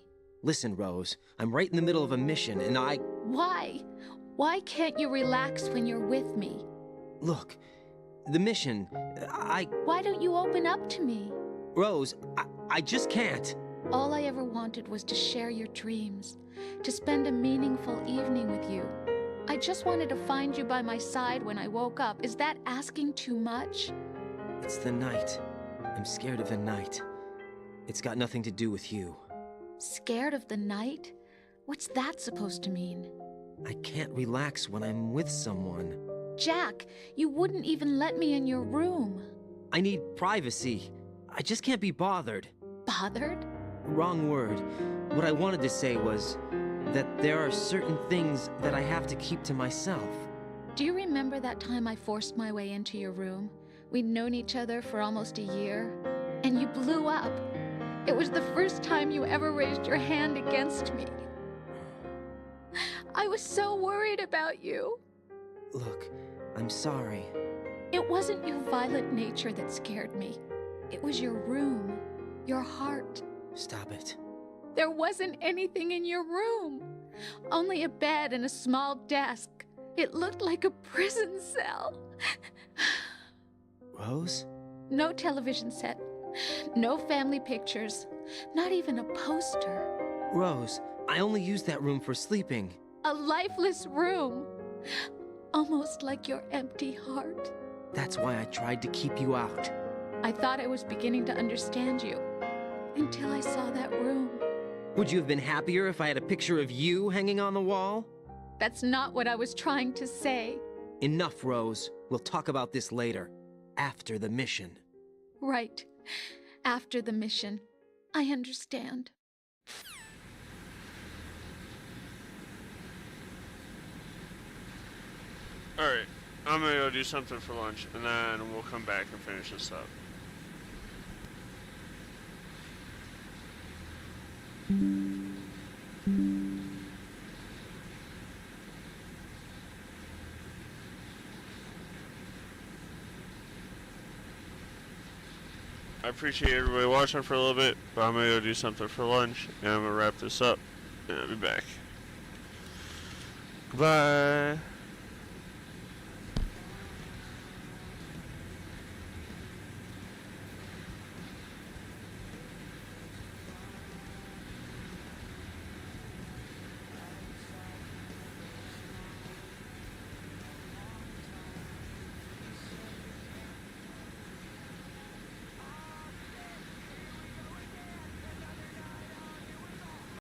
Listen, Rose, I'm right in the middle of a mission, and Why? Why can't you relax when you're with me? Look, the mission, Why don't you open up to me? Rose, I just can't. All I ever wanted was to share your dreams, to spend a meaningful evening with you. I just wanted to find you by my side when I woke up. Is that asking too much? It's the night. I'm scared of the night. It's got nothing to do with you. Scared of the night? What's that supposed to mean? I can't relax when I'm with someone. Jack, you wouldn't even let me in your room. I need privacy. I just can't be bothered. Bothered? Wrong word. What I wanted to say was that there are certain things that I have to keep to myself. Do you remember that time I forced my way into your room? We'd known each other for almost a year, and you blew up. It was the first time you ever raised your hand against me. I was so worried about you. Look, I'm sorry. It wasn't your violent nature that scared me. It was your room, your heart. Stop it. There wasn't anything in your room. Only a bed and a small desk. It looked like a prison cell. Rose? No television set. No family pictures. Not even a poster. Rose, I only use that room for sleeping. A lifeless room. Almost like your empty heart. That's why I tried to keep you out. I thought I was beginning to understand you. Until I saw that room. Would you have been happier if I had a picture of you hanging on the wall? That's not what I was trying to say. Enough, Rose. We'll talk about this later. After the mission. Right. After the mission. I understand. Alright, I'm gonna go do something for lunch, and then we'll come back and finish this up. I appreciate everybody watching for a little bit, but I'm gonna go do something for lunch, and I'm gonna wrap this up, and I'll be back. Goodbye.